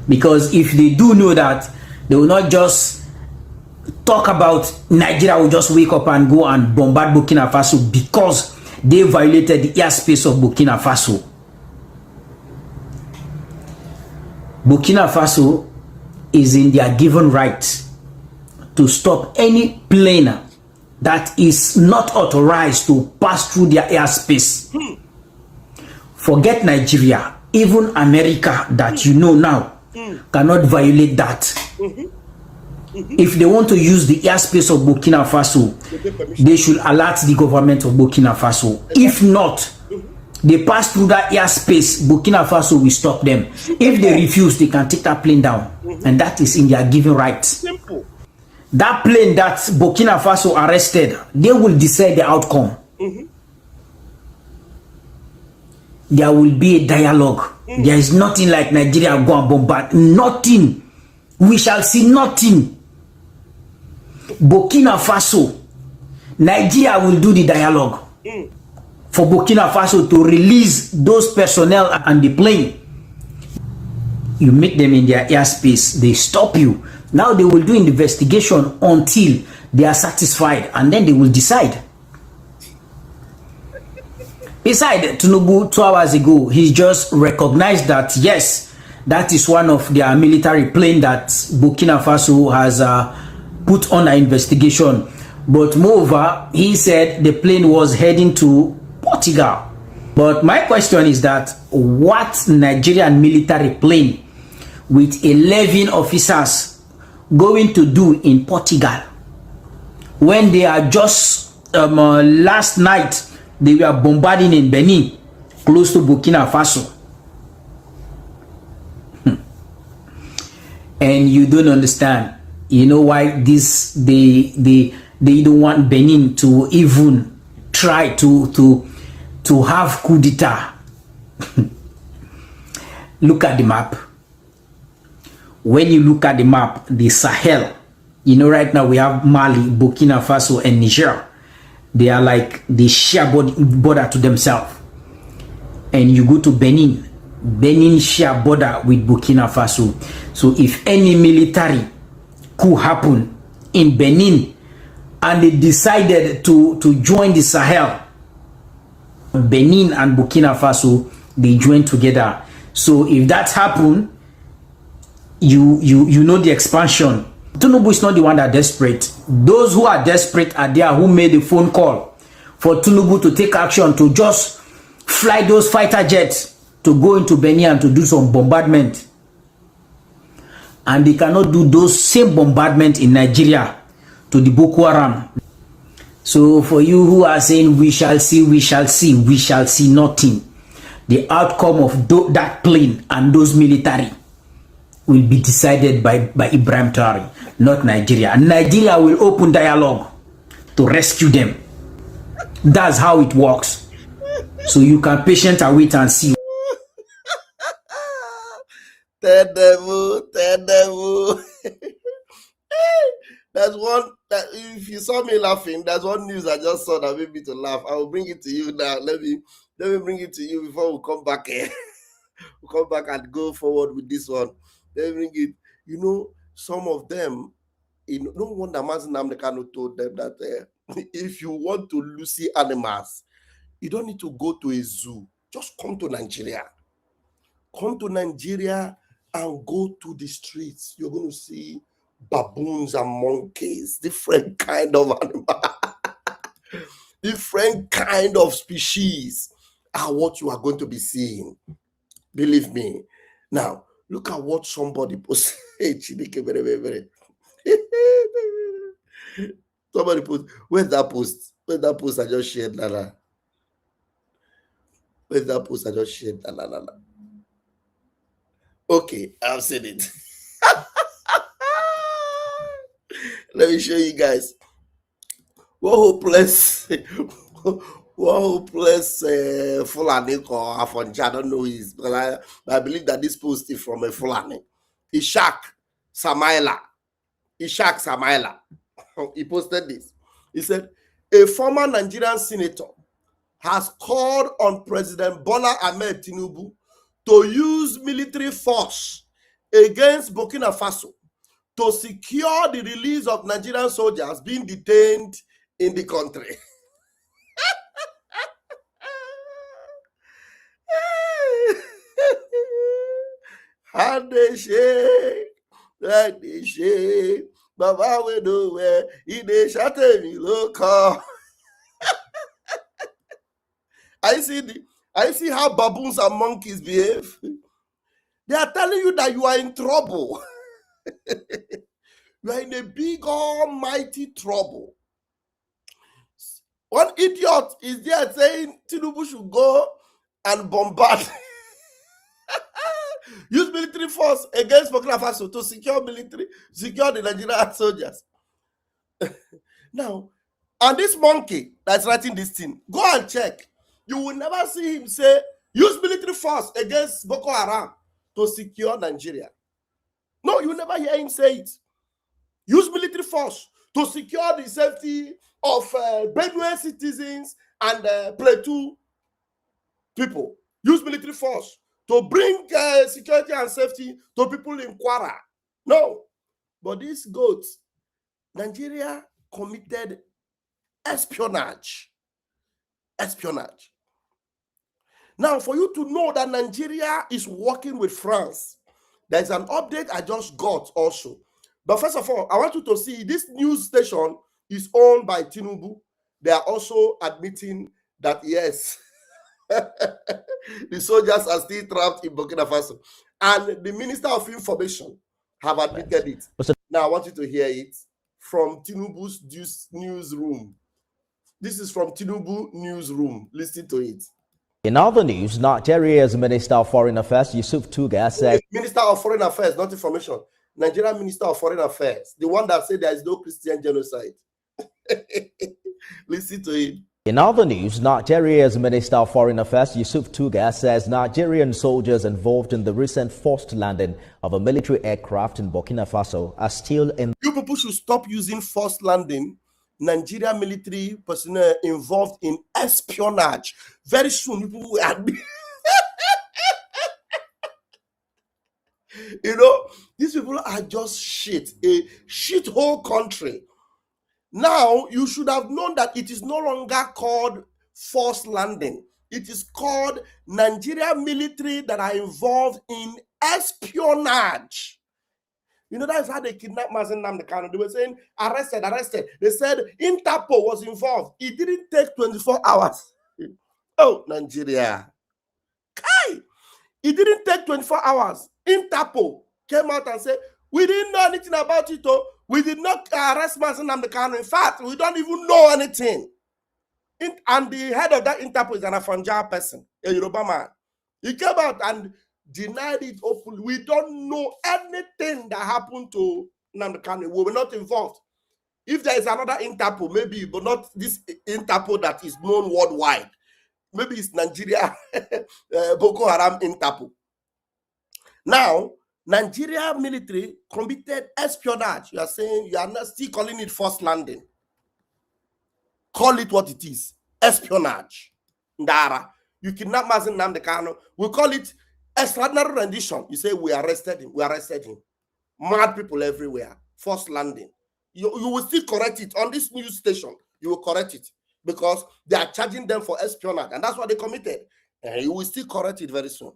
Because if they do know that, they will not just talk about Nigeria will just wake up and go and bombard Burkina Faso because they violated the airspace of Burkina Faso. Burkina Faso is in their given right to stop any plane that is not authorized to pass through their airspace. Forget Nigeria, even America that you know now cannot violate that. If they want to use the airspace of Burkina Faso, they should alert the government of Burkina Faso. If not, they pass through that airspace, Burkina Faso will stop them. If they refuse, they can take that plane down. And that is in their given right. Simple. That plane that Burkina Faso arrested, they will decide the outcome. There will be a dialogue. There is nothing like Nigeria go and bombard. Nothing. We shall see nothing. Burkina Faso, Nigeria will do the dialogue for Burkina Faso to release those personnel and the plane. You meet them in their airspace, they stop you. Now they will do an investigation until they are satisfied, and then they will decide. Besides, Tinubu 2 hours ago, he just recognized that yes, that is one of their military plane that Burkina Faso has put on an investigation. But moreover, he said the plane was heading to Portugal. But my question is that what Nigerian military plane with 11 officers going to do in Portugal when they are just last night they were bombarding in Benin, close to Burkina Faso. And you don't understand. You know why this they don't want Benin to even try to have coup d'etat. Look at the map. When you look at the map, the Sahel, you know, right now we have Mali, Burkina Faso, and Niger. They are like the share border to themselves. And you go to Benin, Benin share border with Burkina Faso. So if any military coup happen in Benin and they decided to join the Sahel, Benin and Burkina Faso, they join together. So if that happen, you know the expansion. Tinubu is not the one that desperate. Those who are desperate are there who made the phone call for Tinubu to take action, to just fly those fighter jets to go into Benin and to do some bombardment. And they cannot do those same bombardment in Nigeria to the Boko Haram. So for you who are saying we shall see, we shall see, we shall see nothing. The outcome of that plane and those military will be decided by Ibrahim Traore, not Nigeria. And Nigeria will open dialogue to rescue them. That's how it works. So you can patiently wait and see. Devil. That's one that if you saw me laughing, that's one news I just saw that made me to laugh. I will bring it to you now. Let me bring it to you before we come back here. We'll come back and go forward with this one. Let me bring it. You know, some of them, no wonder Mazi Nnamdi Kanu told them that if you want to see animals, you don't need to go to a zoo. Just come to Nigeria. Come to Nigeria and go to the streets. You're going to see baboons and monkeys, different kind of animals, different kind of species are what you are going to be seeing. Believe me. Now, look at what somebody posted. Somebody posted. Where's that post? Where's that post I just shared? Where's that post I just shared? Okay, I've seen it. Let me show you guys. What hopeless Fulani or Afonja, I don't know his, but I believe that this post is from a Fulani. Ishak Samaila. He posted this. He said, a former Nigerian senator has called on President Bola Ahmed Tinubu to use military force against Burkina Faso to secure the release of Nigerian soldiers being detained in the country. And they shake, like they shake, Baba we know where he they shatter me local. I see how baboons and monkeys behave. They are telling you that you are in trouble. You are in a big almighty trouble. One idiot is there saying Tinubu should go and bombard. Use military force against Burkina Faso to secure the Nigerian soldiers. Now, and this monkey that's writing this thing, go and check. You will never see him say, use military force against Boko Haram to secure Nigeria. No, you will never hear him say it. Use military force to secure the safety of Benue citizens and Plateau people. Use military force to bring security and safety to people in Kwara. No. But these goats, Nigeria committed espionage. Now, for you to know that Nigeria is working with France, there's an update I just got also. But first of all, I want you to see this news station is owned by Tinubu. They are also admitting that, yes, the soldiers are still trapped in Burkina Faso. And the Minister of Information have admitted it. Now I want you to hear it from Tinubu's newsroom. This is from Tinubu newsroom. Listen to it. In other news, Nigeria's Minister of Foreign Affairs, Yusuf Tuga, said... Minister of Foreign Affairs, not information. Nigerian Minister of Foreign Affairs, the one that said there is no Christian genocide. Listen to it. In other news, Nigeria's Minister of Foreign Affairs, Yusuf Tuga, says Nigerian soldiers involved in the recent forced landing of a military aircraft in Burkina Faso are still in... You people should stop using forced landing. Nigerian military personnel involved in espionage. Very soon, people will admit. You know, these people are just shit. A shithole country. Now, you should have known that it is no longer called forced landing. It is called Nigerian military that are involved in espionage. You know, that's how they kidnapped Mazen Namdekano. They were saying, arrested, arrested. They said Interpol was involved. It didn't take 24 hours. Oh, Nigeria. Kai! It didn't take 24 hours. Interpol came out and said, we didn't know anything about it. Oh. We did not arrest Mazen Namdekano. In fact, we don't even know anything. And the head of that Interpol is an Afanja person, a Yoruba man. He came out and denied it openly. We don't know anything that happened to Namdekano. We were not involved. If there is another Interpol, maybe, but not this Interpol that is known worldwide. Maybe it's Nigeria, Boko Haram Interpol. Now, Nigeria military committed espionage. You are saying you are not still calling it forced landing. Call it what it is. Espionage. Ndara. You kidnap Mazen Namdekano. We call it extraordinary rendition. You say we arrested him. We arrested him. Mad people everywhere. Forced landing. You will still correct it on this news station. You will correct it because they are charging them for espionage, and that's what they committed. And you will still correct it very soon.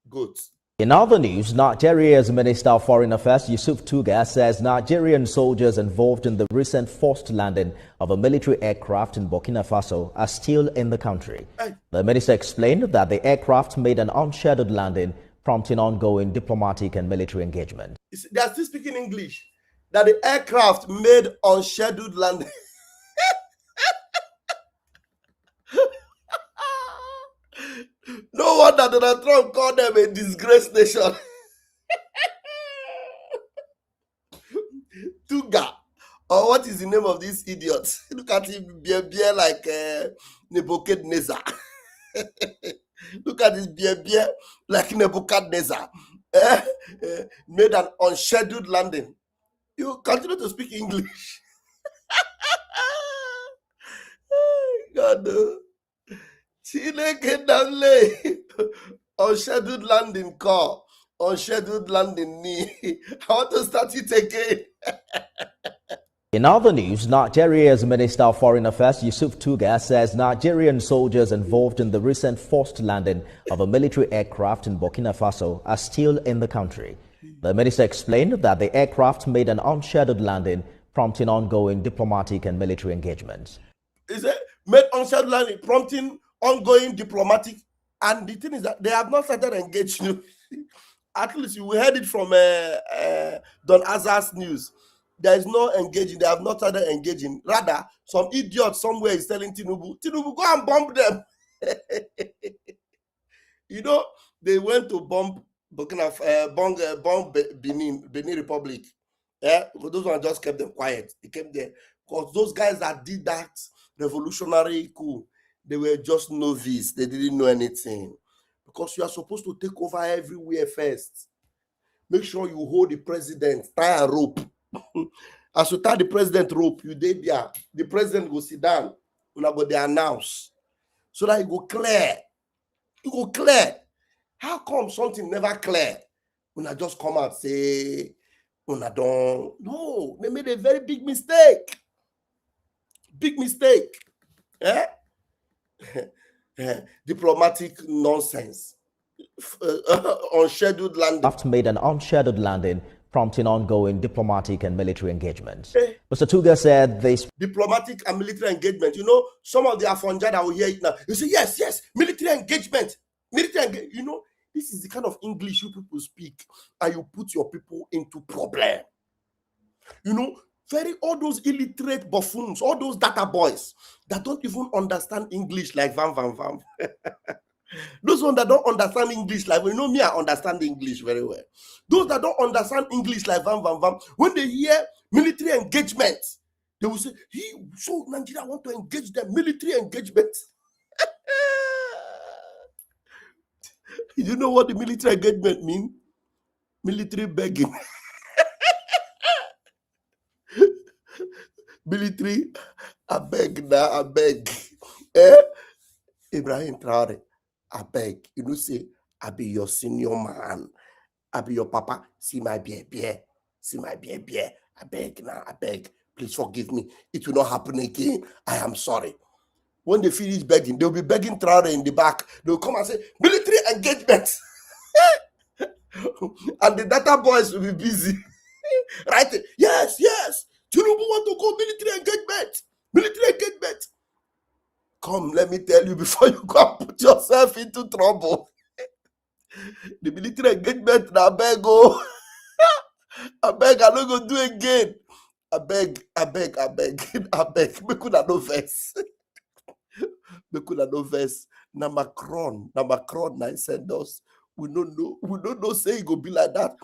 Good. In other news, Nigeria's Minister of Foreign Affairs, Yusuf Tuga, says Nigerian soldiers involved in the recent forced landing of a military aircraft in Burkina Faso are still in the country. The minister explained that the aircraft made an unscheduled landing, prompting ongoing diplomatic and military engagement. They are still speaking English. That the aircraft made unscheduled landing. No wonder Donald Trump called them a disgraced nation. Tuga. Or what is the name of this idiot? Look at him, beer like Nebuchadnezzar. Look at this beer like Nebuchadnezzar. Made an unscheduled landing. You continue to speak English. God, no. Unscheduled landing call. Unscheduled landing knee. I want to start it again. In other news, Nigeria's Minister of Foreign Affairs, Yusuf Tuga, says Nigerian soldiers involved in the recent forced landing of a military aircraft in Burkina Faso are still in the country. The minister explained that the aircraft made an unscheduled landing, prompting ongoing diplomatic and military engagements. Is it made unscheduled landing, prompting ongoing diplomatic? And the thing is that they have not started engaging. At least you heard it from Don Azar's news. There is no engaging. They have not started engaging. Rather, some idiot somewhere is telling Tinubu, go and bomb them. You know, they went to bomb Benin Republic. Yeah, but those ones just kept them quiet. They kept there because those guys that did that revolutionary coup, they were just novice. They didn't know anything. Because you are supposed to take over everywhere first. Make sure you hold the president, tie a rope. As you tie the president rope, you did there. The president go sit down. You go there announce. So that it go clear. It go clear. How come something never clear? When I just come out say, when I don't. No, they made a very big mistake. Big mistake. Eh? Diplomatic nonsense. Unscheduled landing. After made an unscheduled landing, prompting ongoing diplomatic and military engagements. Mr. Tuga said this. Diplomatic and military engagement. You know, some of the Afonja that will hear it now. You say, yes, military engagement. Military engagement. You know, this is the kind of English you people speak, and you put your people into problem. You know, all those illiterate buffoons, all those data boys that don't even understand English like Vam Vam Vam. Those ones that don't understand English like, you know me, I understand English very well. Those that don't understand English like Vam Vam Vam, when they hear military engagement, they will say, so Nigeria want to engage them, military engagement. You know what the military engagement means? Military begging. Military, I beg now, I beg. Ibrahim Traore, I beg. You know, say, I be your senior man. I be your papa. See my beer. See my beer. I beg now, I beg. Please forgive me. It will not happen again. I am sorry. When they finish begging, they'll be begging Traore in the back. They'll come and say, military engagement. And the data boys will be busy. Right? Yes. Tinubu want to go military engagement. Come, let me tell you before you go and put yourself into trouble. The military engagement, I beg, oh. I beg, I don't go do again. I beg. Make una no vex. Na Macron, na send us. We don't know, say it go be like that.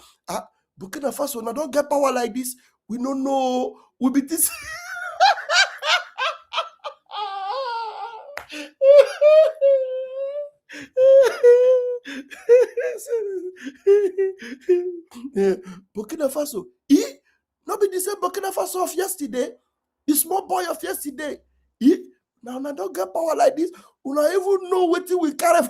Burkina Faso, now don't get power like this. We don't know. We be this. Burkina Faso, not be the same Burkina Faso of yesterday. The small boy of yesterday. Now don't get power like this. We don't even know what we carry.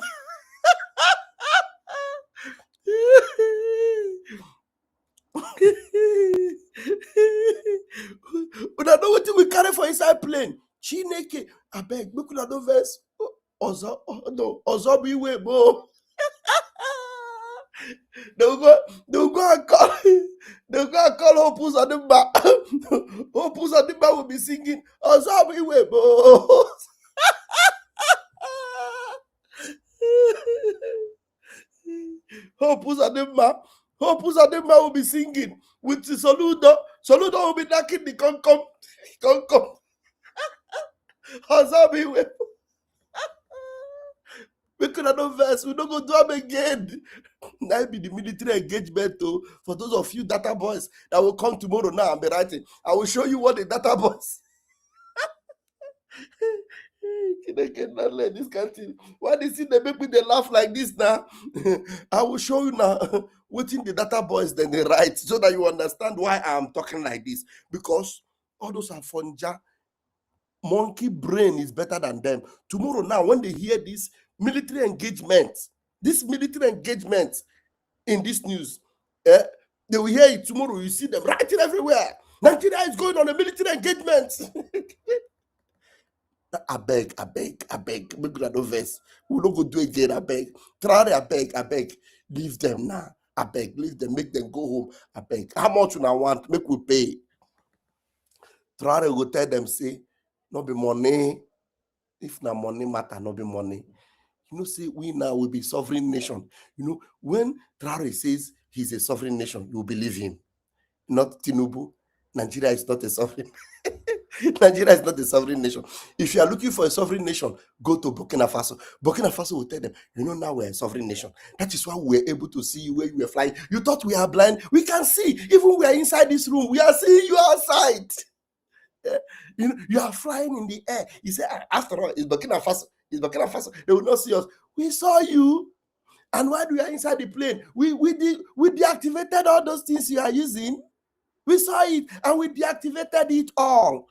We don't know what we carry for inside plane. Chineke, I beg, make una no verse. Ozo be way, bo. They'll go and call Opus Adimba. Opus Adimba will be singing Ozo be way, bo. Opus Adimba will be singing with the Soludo. Soludo will be knocking the concom. Ozo be way. We could have no verse. We don't go do them again. Now be the military engagement too. For those of you data boys that will come tomorrow now and be writing, I will show you what the data boys. Can I get that like this country? Why they see they make me they laugh like this now? I will show you now what in the data boys then they write so that you understand why I am talking like this. Because all those are funja. Monkey brain is better than them. Tomorrow now, when they hear this military engagement in this news, they will hear it tomorrow. You see them writing everywhere. Nigeria is going on a military engagement. I beg. Make no verse. We don't go do it again. I beg. Try. I beg. Leave them now. I beg. Leave them. Make them go home. I beg. How much you now want? Make we pay. Try to tell them say, no be money. If na money matter, no be money. You know, say we now will be sovereign nation. You know, when Traore says he's a sovereign nation, you believe him. Not Tinubu. Nigeria is not a sovereign. Nigeria is not a sovereign nation. If you are looking for a sovereign nation, go to Burkina Faso. Burkina Faso will tell them, you know, now we're a sovereign nation. That is why we're able to see you where you were flying. You thought we are blind. We can see. Even we are inside this room. We are seeing you outside. You know, you are flying in the air. You say, after all, it's Burkina Faso. They will not see us. We saw you. And while we are inside the plane, we deactivated all those things you are using. We saw it and we deactivated it all.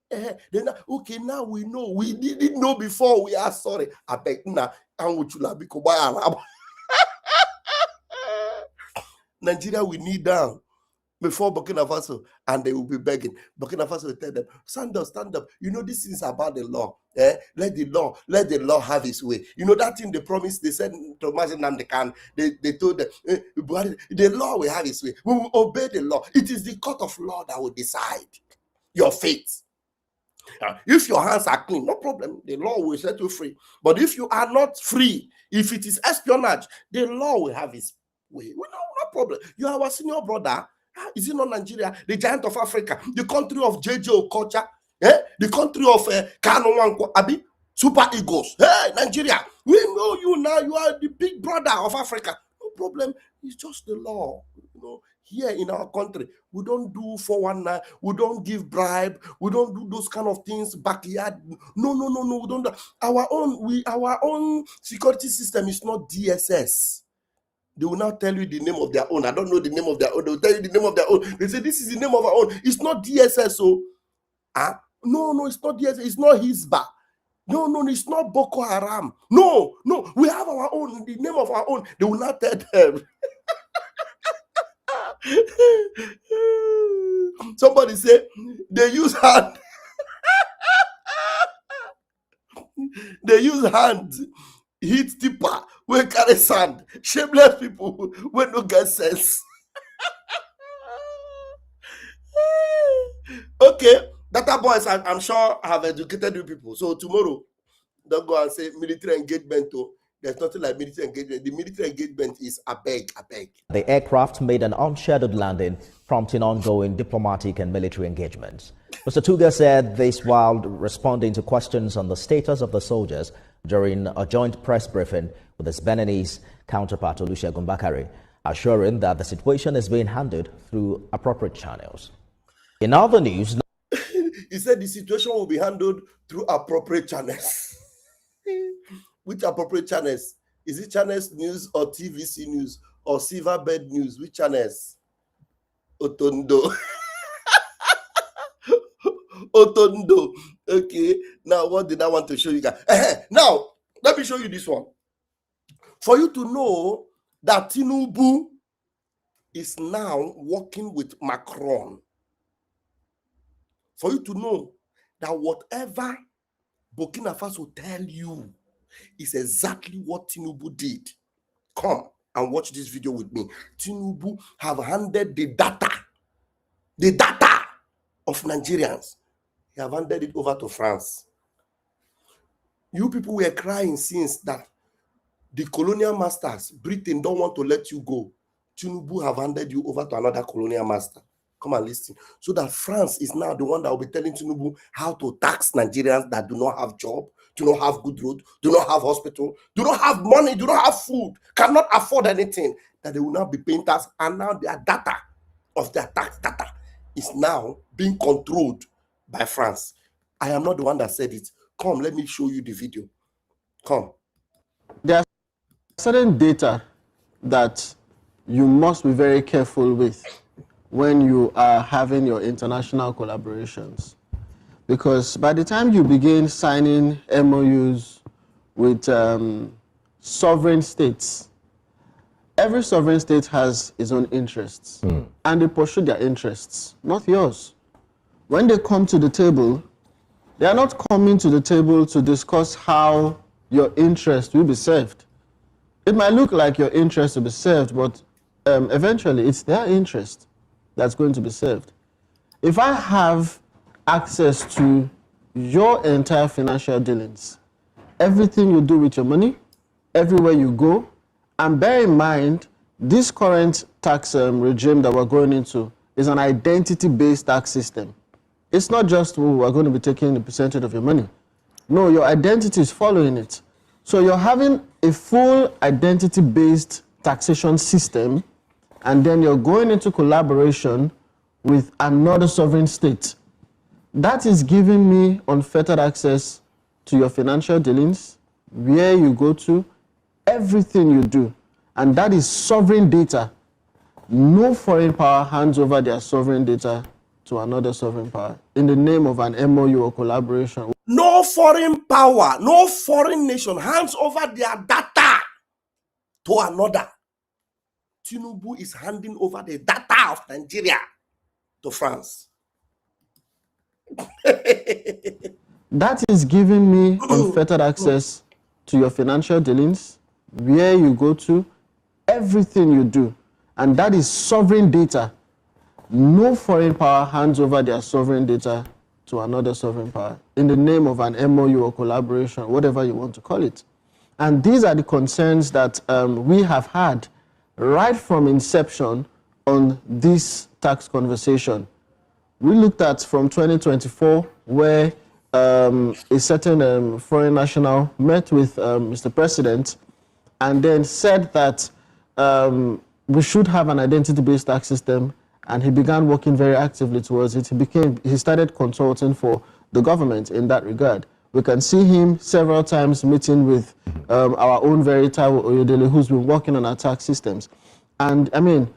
Then, okay, now we know. We didn't know before. We are sorry. I beg now. Nigeria, we need down before Burkina Faso, and they will be begging. Burkina Faso will tell them, stand up. You know, this is about the law. Let the law have its way. You know that thing they promised, they said to Mazen Namdekan, they told them, the law will have its way. We will obey the law. It is the court of law that will decide your fate. If your hands are clean, no problem. The law will set you free. But if you are not free, if it is espionage, the law will have its way. No problem. You are our senior brother. Is it not Nigeria, the giant of Africa, the country of JJ Okocha, the country of Kano Nwankwo, Abi, Super Eagles? Hey, Nigeria, we know you now. You are the big brother of Africa. No problem. It's just the law. You know, here in our country, we don't do 419. We don't give bribe. We don't do those kind of things. Backyard. No. We don't do our own security system is not DSS. They will now tell you the name of their own. I don't know the name of their own. They will tell you the name of their own. They say this is the name of our own. It's not DSS. So, no, it's not DSS. It's not Hisba. No, it's not Boko Haram. No, we have our own. The name of our own. They will not tell them. Somebody say they use hand. They use hand. Hit tipper, we carry sand, shameless people, we no get sense. Okay, data boys, I'm sure have educated you people. So tomorrow, don't go and say military engagement. There's nothing like military engagement. The military engagement is a beg. The aircraft made an unscheduled landing, prompting ongoing diplomatic and military engagements. Mr. Tuga said this while responding to questions on the status of the soldiers during a joint press briefing with his Beninese counterpart Olusegun Bakare, assuring that the situation is being handled through appropriate channels. In other news, he said the situation will be handled through appropriate channels. Which appropriate channels? Is it Channels News or TVC News or Silverbird News? Which channels? Otondo. Otondo. Okay. Now, what did I want to show you guys? Now, let me show you this one. For you to know that Tinubu is now working with Macron. For you to know that whatever Burkina Faso tell you is exactly what Tinubu did. Come and watch this video with me. Tinubu have handed the data of Nigerians. He have handed it over to France. You people were crying since that the colonial masters, Britain, don't want to let you go. Tinubu have handed you over to another colonial master. Come and listen. So that France is now the one that will be telling Tinubu how to tax Nigerians that do not have job, do not have good road, do not have hospital, do not have money, do not have food, cannot afford anything, that they will now be paying tax. And now their data of their tax data is now being controlled by France. I am not the one that said it. Come, let me show you the video. Come. There are certain data that you must be very careful with when you are having your international collaborations. Because by the time you begin signing MOUs with sovereign states, every sovereign state has its own interests, and they pursue their interests, not yours. When they come to the table, they are not coming to the table to discuss how your interest will be served. It might look like your interest will be served, but eventually it's their interest that's going to be served. If I have access to your entire financial dealings, everything you do with your money, everywhere you go, and bear in mind, this current tax regime that we're going into is an identity-based tax system. It's not just, oh, we're going to be taking the percentage of your money. No, your identity is following it. So you're having a full identity-based taxation system, and then you're going into collaboration with another sovereign state. That is giving me unfettered access to your financial dealings, where you go to, everything you do. And that is sovereign data. No foreign power hands over their sovereign data to another sovereign power in the name of an MOU or collaboration. No foreign power, no foreign nation hands over their data to another. Tinubu is handing over the data of Nigeria to France. That is giving me unfettered access to your financial dealings, where you go to, everything you do. And that is sovereign data. No foreign power hands over their sovereign data to another sovereign power in the name of an MOU or collaboration, whatever you want to call it. And these are the concerns that we have had right from inception on this tax conversation. We looked at from 2024, where a certain foreign national met with Mr. President and then said that we should have an identity-based tax system, and he began working very actively towards it. He started consulting for the government in that regard. We can see him several times meeting with our own very Taiwo Oyedele, who's been working on our tax systems. And I mean,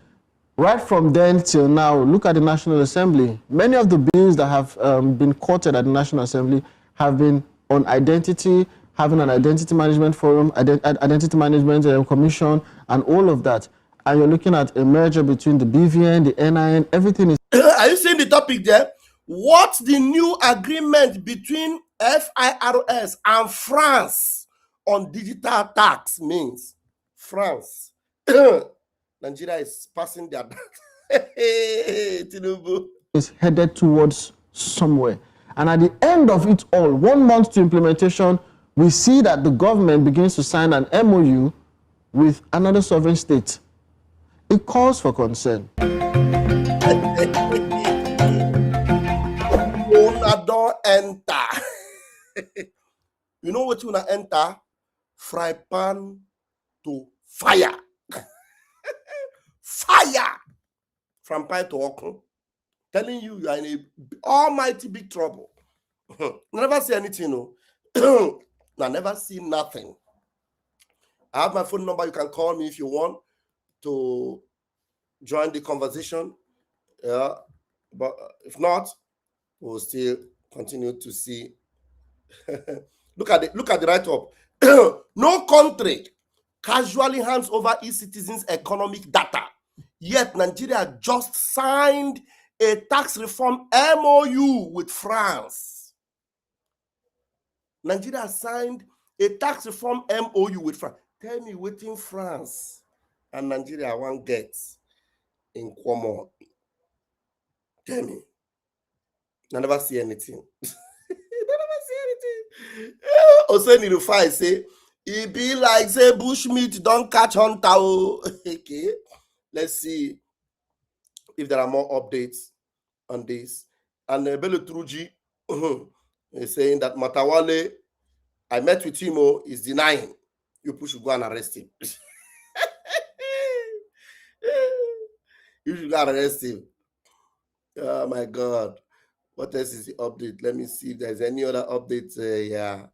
right from then till now, look at the National Assembly. Many of the bills that have been quoted at the National Assembly have been on identity, having an identity management forum, identity management commission, and all of that. And you're looking at a merger between the BVN, the NIN, everything is... Are you seeing the topic there? What the new agreement between FIRS and France on digital tax means? France. Nigeria is passing their... is headed towards somewhere. And at the end of it all, 1 month to implementation, we see that the government begins to sign an MOU with another sovereign state. It calls for concern. Una don't enter. You know what you wanna enter? Fry pan to fire. Fire from pan to okun. Telling you are in a almighty big trouble. Never see anything, no. I never see nothing. I have my phone number. You can call me if you want to join the conversation. Yeah, but if not, we'll still continue to see. Look at the write-up. No country casually hands over its citizens' economic data. Yet Nigeria just signed a tax reform MOU with France. Nigeria signed a tax reform MOU with France. Tell me what in France and Nigeria one gets in common. Tell me. I never see anything. I never see anything. Oseni Rufai say, it be like say bushmeat don't catch hunter. Okay. Let's see if there are more updates on this. And Bello Truji is saying that Matawale, I met with him, is denying. You should go and arrest him. You should go and arrest him. Oh my God. What else is the update? Let me see if there's any other updates. Yeah.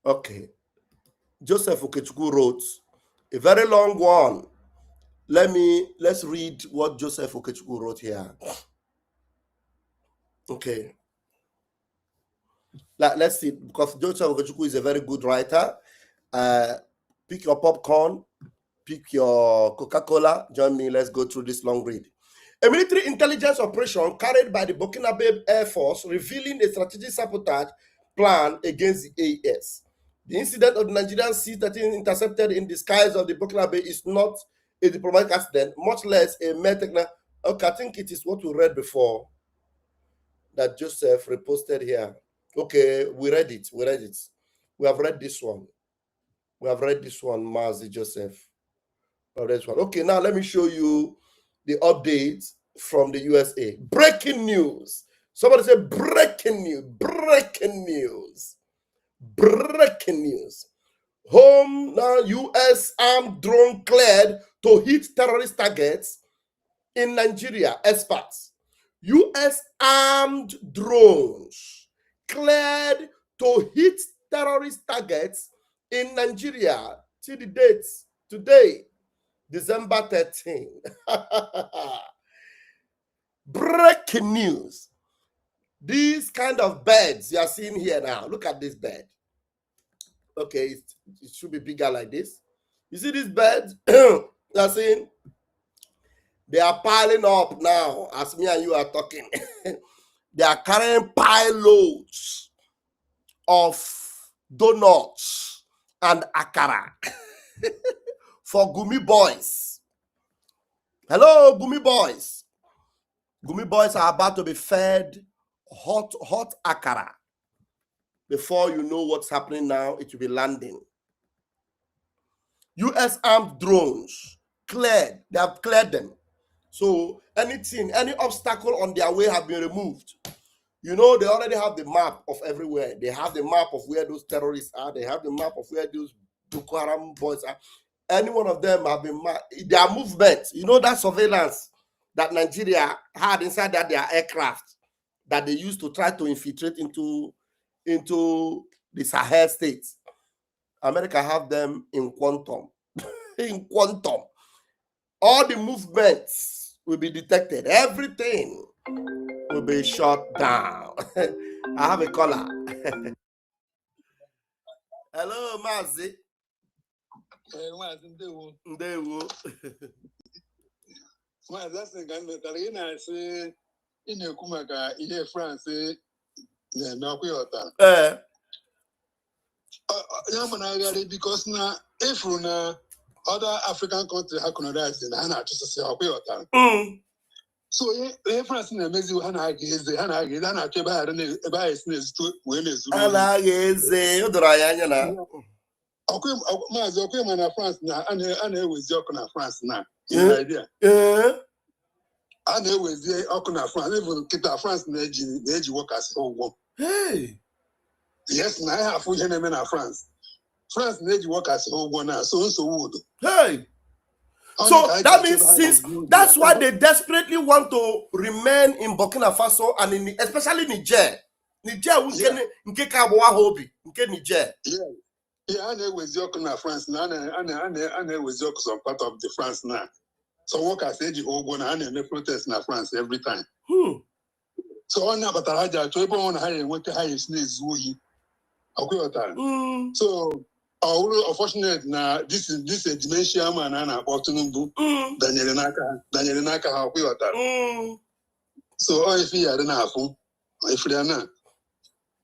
Okay. Joseph Okechukwu wrote a very long one. Let's read what Joseph Okechukwu wrote here. Okay. Let's see, because Joseph Okechukwu is a very good writer. Pick your popcorn, pick your Coca-Cola, join me, let's go through this long read. A military intelligence operation carried by the Burkina Faso Air Force revealing a strategic sabotage plan against the AES. The incident of the Nigerian C-13 intercepted in the skies of the Burkina Faso is not a diplomatic accident, much less a mere technical. Okay, I think it is what we read before that Joseph reposted here. Okay, we read it. We have read this one. Mazi Joseph. Okay, now let me show you the updates from the USA. Breaking news. Somebody say breaking news. Breaking news. Home now, US armed drone cleared to hit terrorist targets in Nigeria. Experts. US armed drones cleared to hit terrorist targets in Nigeria. See the dates today, December 13. Breaking news. These kind of beds you are seeing here now. Look at this bed. Okay, it should be bigger like this. You see this bed? You are seeing? They are piling up now as me and you are talking. They are carrying pile loads of donuts and akara for Gumi Boiz. Hello, Gumi Boiz. Gumi Boiz are about to be fed hot akara. Before you know what's happening now, it will be landing. US armed drones cleared. They have cleared them. So anything, any obstacle on their way have been removed. You know, they already have the map of everywhere. They have the map of where those terrorists are. They have the map of where those Boko Haram boys are. Any one of them have been their movement. You know, that surveillance that Nigeria had inside their aircraft that they used to try to infiltrate into the Sahel states. America have them in quantum. In quantum. All the movements will be detected. Everything will be shut down. I have a caller. Hello, Mazi. Ndewo. Because now, if other African countries have colonized in Hana to say, so France in Amazing Hana is the Hana is to win is France now, and with Yokona France now. Idea. And there was the Okuna France, even Kita France, the edge workers whole. Hey. Yes, and I have full enemy in France. France, the edge workers whole one now, so wood. Hey. So that means since that's why they desperately want to remain in Burkina Faso and in especially Niger. Niger hobby. Niger. Yeah, and there was Yokuna France now, and there was Yok some part of the France now. So workers edge whole one and they protest in France every time. So on that, but I had to on high what the highest needs we. So unfortunate now this is a dementia man and about to Daniel Naka how we are. So if he had enough, if they are not.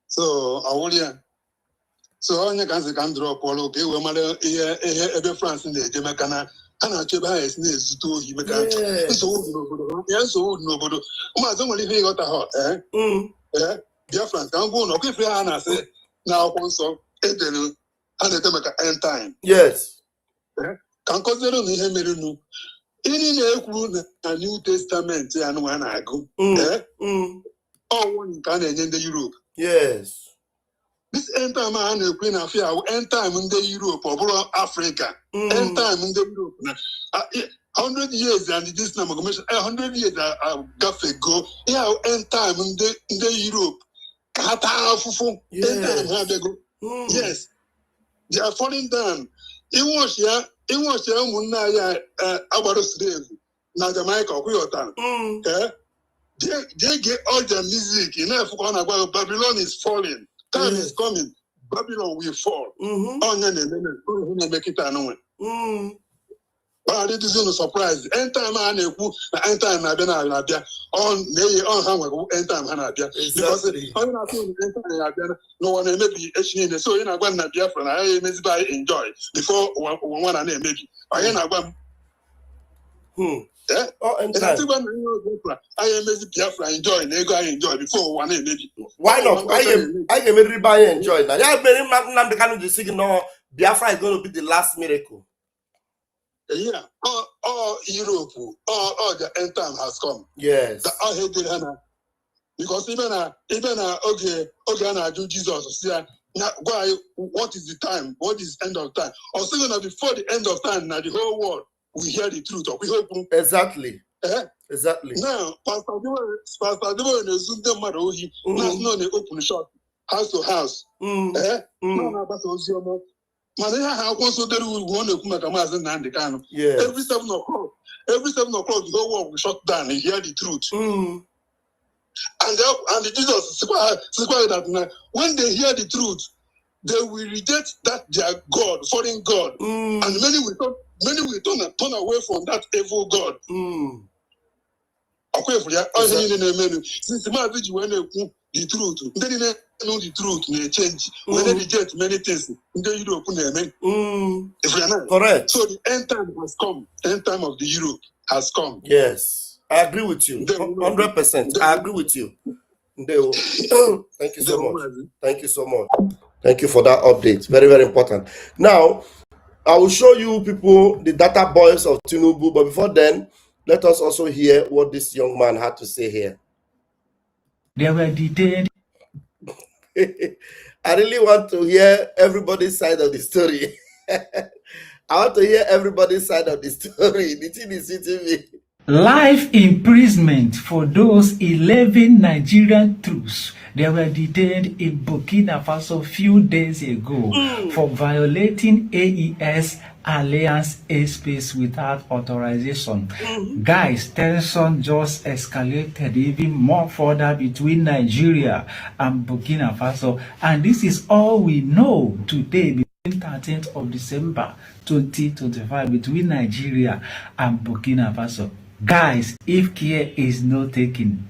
So I will so on your can drop all okay, we're mother every France in the Jamaica. And I tell you, it's news to you. So nobody. Only he got a hot, dear friend, I'm going to keep your hand. Say now, also, and the end time. Yes. Can consider me him. In a New Testament, and when I go, oh, one can in the Europe. Yes. This end time, I know Queen of Fear, end time in the Europe or Africa, end time in the Europe. 100 years and this number, 100 years got go. Yeah, end time in the Europe. Yes, they are falling down. It was about slave. Now Jamaica, we are done. They get all the music. You know, Babylon is falling. Time is coming. Babylon will fall. Make it but it is a surprise. End time I know. End time I don't know. On end time I because no one may be so in a one dear friend. I may buy enjoy before one and maybe. I am and I am Biafra enjoy, I enjoy before one maybe. Why not? I can everybody enjoy that. Yeah, very much the kind of signal Biafra is going to be the last miracle. Yeah, all Europe, all the end time has come. Yes. The all hated Hannah. Because even okay, I do Jesus. Now, why? What is the time? What is end of time? Also, gonna before the end of time, now the whole world we hear the truth. We hope. Exactly. Exactly. Now, Pastor Debo in the Zoom Marohi, not the open shop, house to house. No, Pastor every 7 o'clock, the whole world will shut down and hear the truth. And the Jesus said that when they hear the truth, they will reject that their God, foreign God, and many will turn away from that evil God. Since the marriage when the truth, they didn't know the truth, they change. When they reject many things, they don't open their men. If we are not correct. So the end time has come. End time of the Europe has come. Yes, I agree with you. 100%. I agree with you. Thank you so much. Thank you so much. Thank you for that update. Very, very important. Now, I will show you people the data boys of Tinubu, but before then, let us also hear what this young man had to say here. They were detained. I really want to hear everybody's side of the story. I want to hear everybody's side of the story. The thing is hitting me. Life imprisonment for those 11 Nigerian troops. They were detained in Burkina Faso few days ago for violating AES Alliance airspace without authorization. Guys, tension just escalated even more further between Nigeria and Burkina Faso. And this is all we know today. 13th of December 2025 between Nigeria and Burkina Faso. Guys, if care is not taken,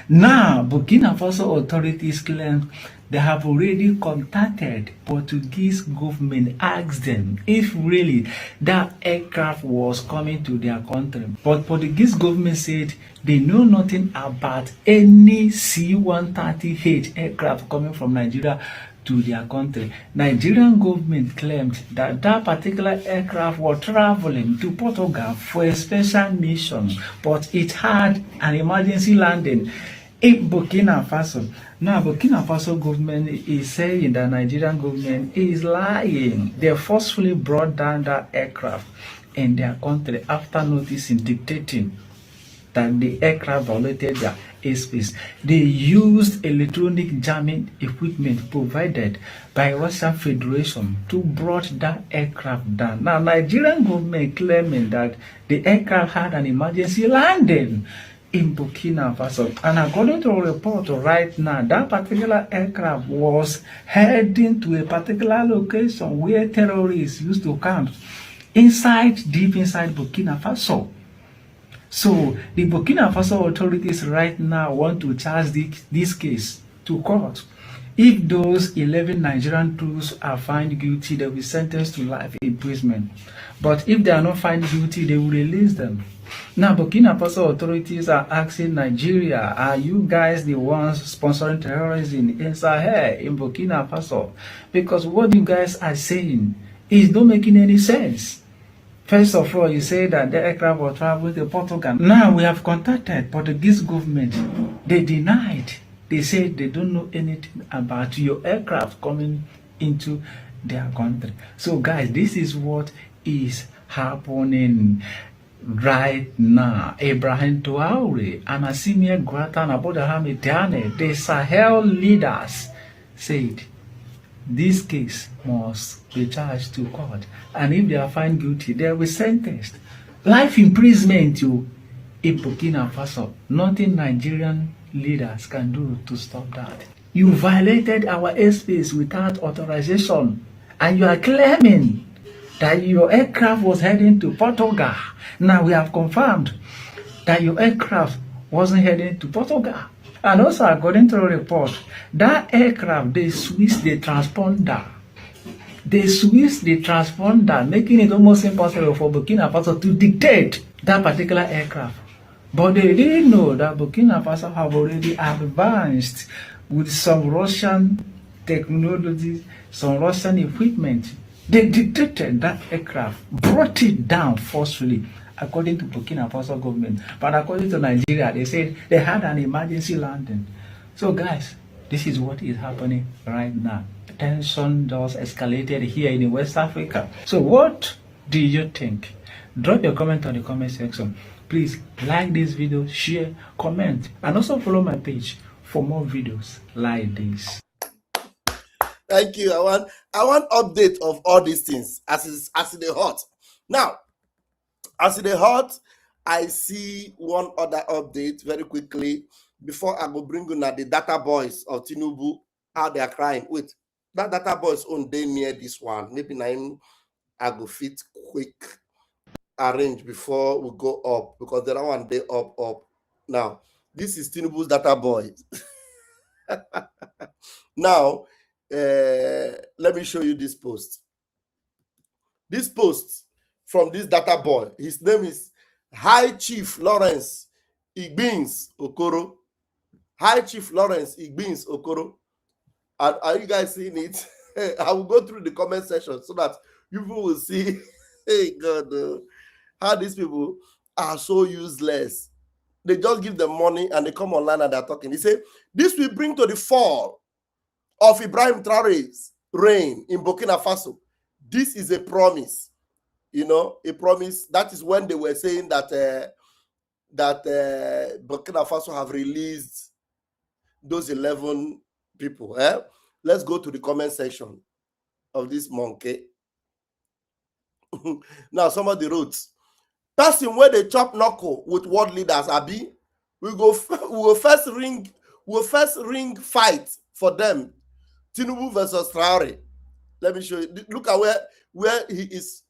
now Burkina Faso authorities claim they have already contacted Portuguese government, asked them if really that aircraft was coming to their country. But Portuguese government said they know nothing about any C-130H aircraft coming from Nigeria to their country. Nigerian government claimed that that particular aircraft was traveling to Portugal for a special mission, but it had an emergency landing in Burkina Faso. Now, Burkina Faso government is saying that Nigerian government is lying. They forcefully brought down that aircraft in their country after noticing, dictating that the aircraft violated their airspace. They used electronic jamming equipment provided by Russian Federation to brought that aircraft down. Now, Nigerian government claiming that the aircraft had an emergency landing in Burkina Faso. And according to a report right now, that particular aircraft was heading to a particular location where terrorists used to camp deep inside Burkina Faso. So the Burkina Faso authorities right now want to charge this case to court. If those 11 Nigerian troops are found guilty, they will be sentenced to life imprisonment. But if they are not found guilty, they will release them. Now, Burkina Faso authorities are asking Nigeria, are you guys the ones sponsoring terrorism in Sahel, in Burkina Faso? Because what you guys are saying is not making any sense. First of all, you say that the aircraft was traveling to Portugal. Now we have contacted Portuguese government. They denied. They said they don't know anything about your aircraft coming into their country. So guys, this is what is happening right now. Ibrahim Traoré and Assimi Goïta and Abdulhamid Dionne, the Sahel leaders, said this case must be charged to court, and if they are found guilty, they will be sentenced. Life imprisonment in Burkina Faso. Nothing Nigerian leaders can do to stop that. You violated our airspace without authorization, and you are claiming that your aircraft was heading to Portugal. Now we have confirmed that your aircraft wasn't heading to Portugal. And also, according to a report, that aircraft, they switched the transponder. They switched the transponder, making it almost impossible for Burkina Faso to dictate that particular aircraft. But they didn't know that Burkina Faso have already advanced with some Russian technology, some Russian equipment. They dictated that aircraft, brought it down forcefully, according to Burkina Faso government. But according to Nigeria, they said they had an emergency landing. So guys, this is what is happening right now. Tension just escalated here in West Africa. So what do you think? Drop your comment on the comment section. Please like this video, share, comment, and also follow my page for more videos like this. Thank you. I want update of all these things as they hot. Now, as they hot, I see one other update very quickly before I go bring you now the data boys of Tinubu, how they are crying. Wait, that data boys on day near this one. Maybe now I go fit quick arrange before we go up, because the other one day up. Now, this is Tinubu's data boy. Now, let me show you this post. This post from this data boy, his name is High Chief Lawrence Igbins Okoro. High Chief Lawrence Igbins Okoro. And are you guys seeing it? I will go through the comment section so that people will see, hey God, how these people are so useless. They just give them money and they come online and they're talking. He said, this will bring to the fall of Ibrahim Traore's reign in Burkina Faso. This is a promise, a promise. That is when they were saying that Burkina Faso have released those 11 people. Let's go to the comment section of this monkey. Now, somebody wrote, person where they chop knuckle with world leaders, Abi, we will first ring fight for them. Tinubu versus Traore. Let me show you. Look at where he is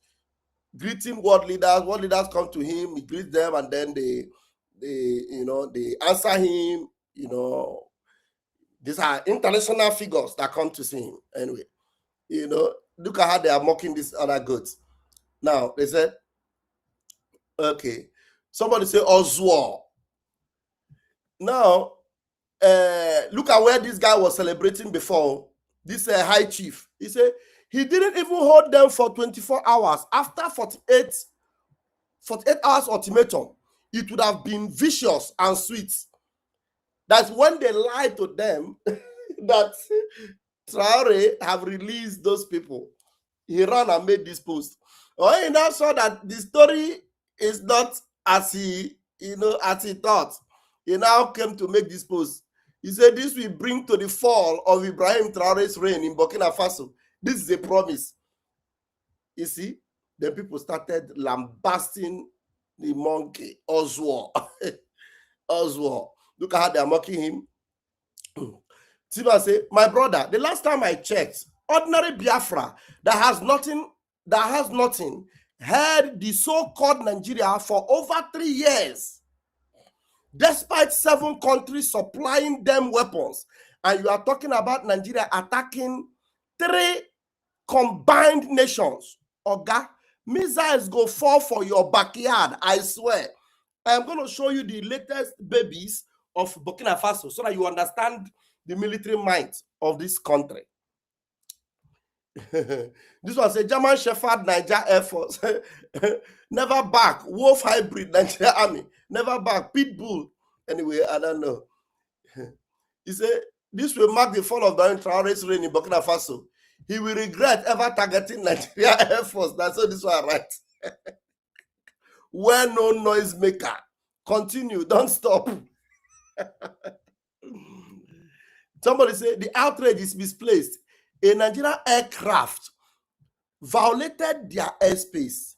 greeting world leaders. World leaders come to him, he greets them, and then they answer him. These are international figures that come to see him. Anyway, look at how they are mocking these other goats. Now, they said, okay, somebody say Oswald. Now, look at where this guy was celebrating before. This high chief. He said he didn't even hold them for 24 hours. After 48 hours ultimatum, it would have been vicious and sweet. That's when they lied to them that Traore have released those people. He ran and made this post. Oh, he now saw that the story is not as he thought. He now came to make this post. He said this will bring to the fall of Ibrahim Traore's reign in Burkina Faso. This is a promise. You see, then people started lambasting the monkey, Oswald. Oswald. Look at how they are mocking him. Tiba say, my brother, the last time I checked, ordinary Biafra that has nothing, had the so-called Nigeria for over 3 years. Despite 7 countries supplying them weapons, and you are talking about Nigeria attacking 3 combined nations. Oga, missiles go fall for your backyard, I swear. I am going to show you the latest babies of Burkina Faso so that you understand the military might of this country. This was a German Shepherd Niger Air Force. Never back. Wolf hybrid Nigeria Army. Never back. Pitbull. Anyway, I don't know. He said, this will mark the fall of Ibrahim Traore's reign in Burkina Faso. He will regret ever targeting Nigeria Air Force. That's what this one right. Well-known noisemaker. Continue. Don't stop. Somebody say the outrage is misplaced. A Nigerian aircraft violated their airspace.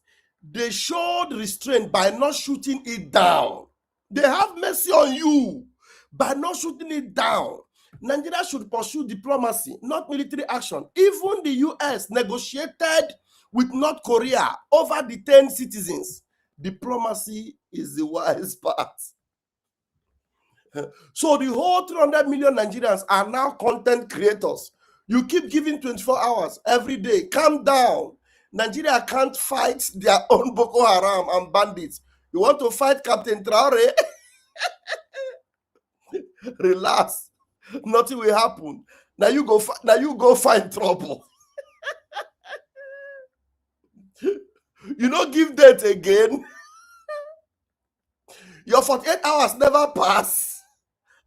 They showed restraint by not shooting it down. They have mercy on you by not shooting it down. Nigeria should pursue diplomacy, not military action. Even the US negotiated with North Korea over detained citizens. Diplomacy is the wise part. So the whole 300 million Nigerians are now content creators. You keep giving 24 hours every day. Calm down. Nigeria can't fight their own Boko Haram and bandits. You want to fight Captain Traore? Relax. Nothing will happen. Now you go find trouble. You don't give that again. Your 48 hours never pass.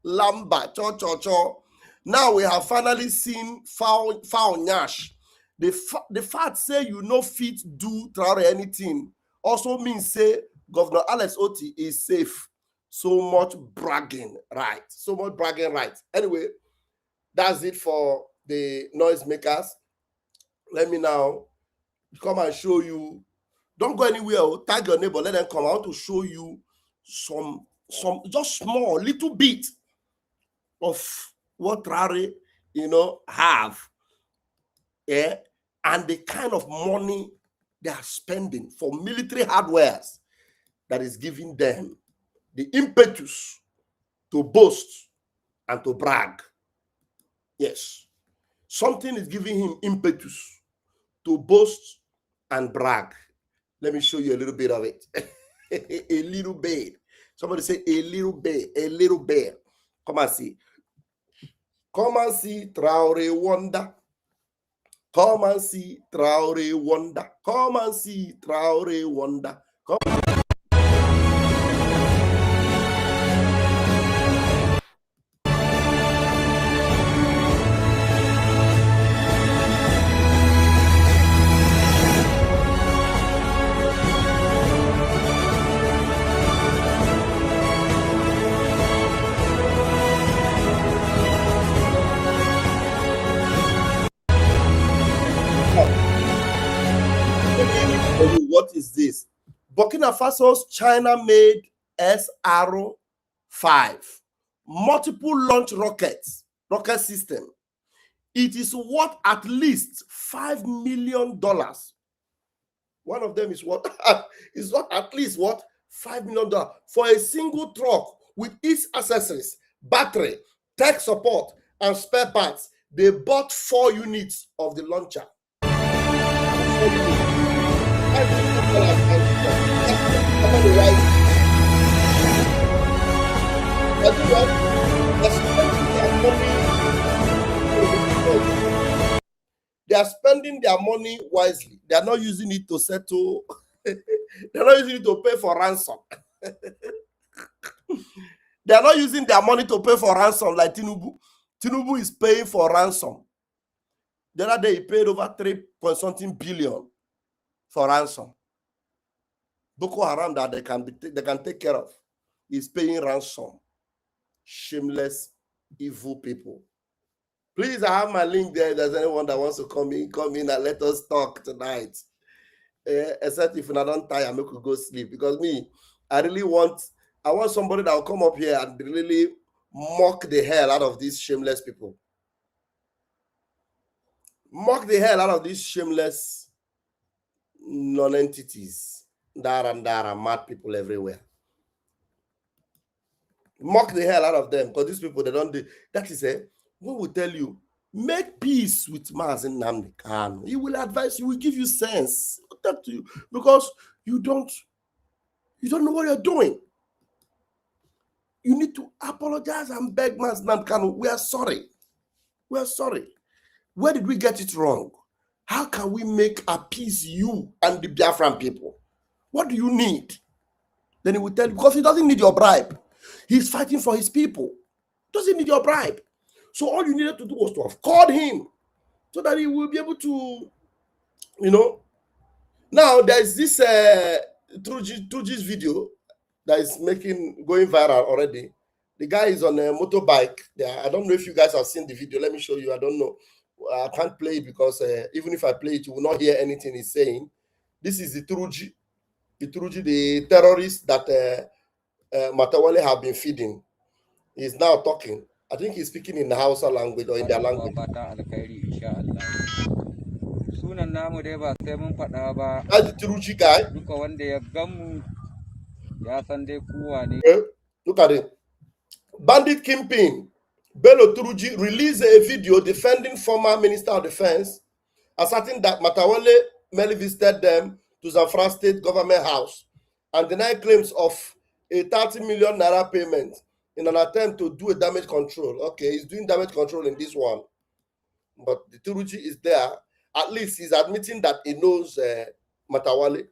Lamba, cho. Now we have finally seen foul nyash. The fact say you no fit do Traore anything also means say Governor Alex Oti is safe. So much bragging right. Anyway, that's it for the noisemakers. Let me now come and show you. Don't go anywhere. Tag your neighbor. Let them come. I want to show you some just small little bit of what Traore, have. Yeah, and the kind of money they are spending for military hardwares that is giving them the impetus to boast and to brag. Yes, something is giving him impetus to boast and brag. Let me show you a little bit of it. A little bit. Somebody say a little bit. Come and see. Come and see Traore wonder. Come and see Traore wonder. Come and see Traore wonder. Come. What is this? Burkina Faso's China-made SR-5 multiple launch rocket system. It is worth at least $5 million. One of them is what is what at least what $5 million for a single truck with its accessories, battery, tech support, and spare parts. They bought 4 units of the launcher. They are spending their money wisely. They are not using it to settle. They are not using it to pay for ransom. They are not using their money to pay for ransom like Tinubu. Tinubu is paying for ransom. The other day he paid over 3.something billion for ransom. Boko Haram that they can take care of is paying ransom. Shameless, evil people. Please, I have my link there. If there's anyone that wants to come in and let us talk tonight. Except if I don't tire, I could go sleep. Because I want somebody that will come up here and really mock the hell out of these shameless people. Mock the hell out of these shameless non-entities. There are mad people everywhere. Mock the hell out of them, because these people, they don't do that. Is we will tell you, make peace with Mazen Nnamdi Kanu. He will advise you, will give you sense. Talk to you, because you don't know what you're doing. You need to apologize and beg Mazen Nnamdi Kanu. We are sorry. We are sorry. Where did we get it wrong? How can we appease you and the Biafran people? What do you need? Then he will tell you, because he doesn't need your bribe. He's fighting for his people. Doesn't need your bribe. So all you needed to do was to have called him so that he will be able to, Now there's this Truji's video that is going viral already. The guy is on a motorbike there. I don't know if you guys have seen the video. Let me show you. I don't know. I can't play it because even if I play it, you will not hear anything he's saying. This is the Truji, the terrorist that Matawale have been feeding. He's now talking. I think he's speaking in the Hausa language or in their language. That's the Tiruchi guy. Look at it. Bandit Kingpin Bello Turuji released a video defending former Minister of Defense, asserting that Matawale merely visited them to Zamfara State Government House and denied claims of a 30 million naira payment in an attempt to do a damage control. Okay, he's doing damage control in this one. But the Turuji is there. At least he's admitting that he knows Matawale.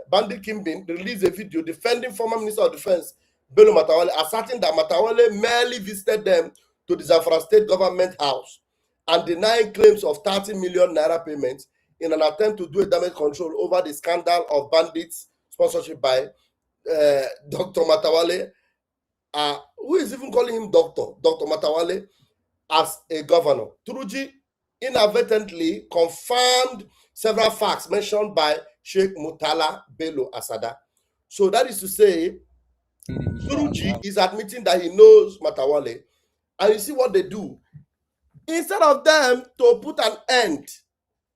Bandit Kimbin released a video defending former Minister of Defense, Bello Matawale, asserting that Matawale merely visited them to the Zamfara State Government House and denying claims of 30 million naira payments in an attempt to do a damage control over the scandal of bandits sponsorship by Dr. Matawale, who is even calling him Dr. Matawale, as a governor. Turuji inadvertently confirmed several facts mentioned by Sheikh Mutala Bello Asada. So that is to say, Turuji is admitting that he knows Matawale, and you see what they do. Instead of them to put an end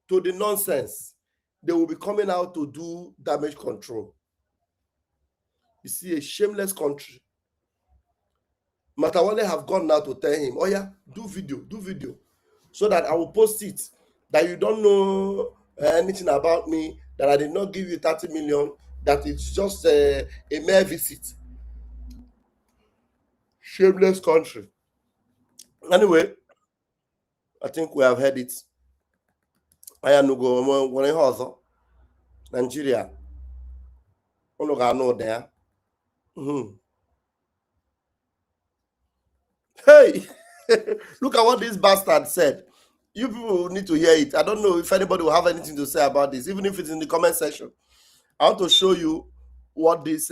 to the nonsense, they will be coming out to do damage control. You see, a shameless country. Matawale have gone now to tell him, oh yeah, do video, so that I will post it, that you don't know anything about me, that I did not give you 30 million, that it's just a mere visit. Shameless country. Anyway, I think we have heard it. Ayanugo when hozo Nigeria. Ono there. Hey, look at what this bastard said. You people need to hear it. I don't know if anybody will have anything to say about this, even if it's in the comment section. I want to show you what this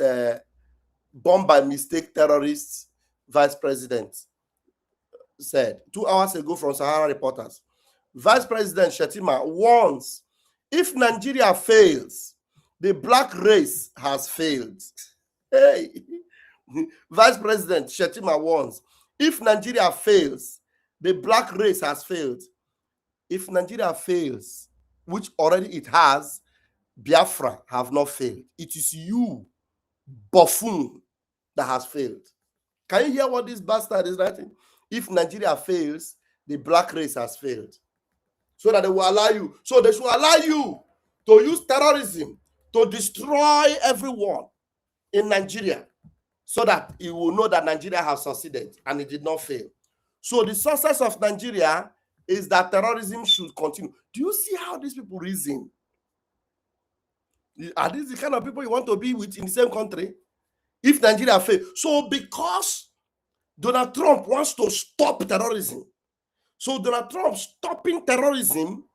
bomb by mistake terrorist vice president said 2 hours ago from Sahara Reporters. Vice President Shetima warns, if Nigeria fails, the black race has failed. Hey, Vice President Shetima warns, if Nigeria fails, the black race has failed. If Nigeria fails, which already it has, Biafra have not failed. It is you, buffoon, that has failed. Can you hear what this bastard is writing? If Nigeria fails, the black race has failed. So that they will allow you. So they should allow you to use terrorism to destroy everyone in Nigeria, so that you will know that Nigeria has succeeded and it did not fail. So the success of Nigeria is that terrorism should continue. Do you see how these people reason? Are these the kind of people you want to be with in the same country? If Nigeria fails. So because Donald Trump wants to stop terrorism, so Donald Trump stopping terrorism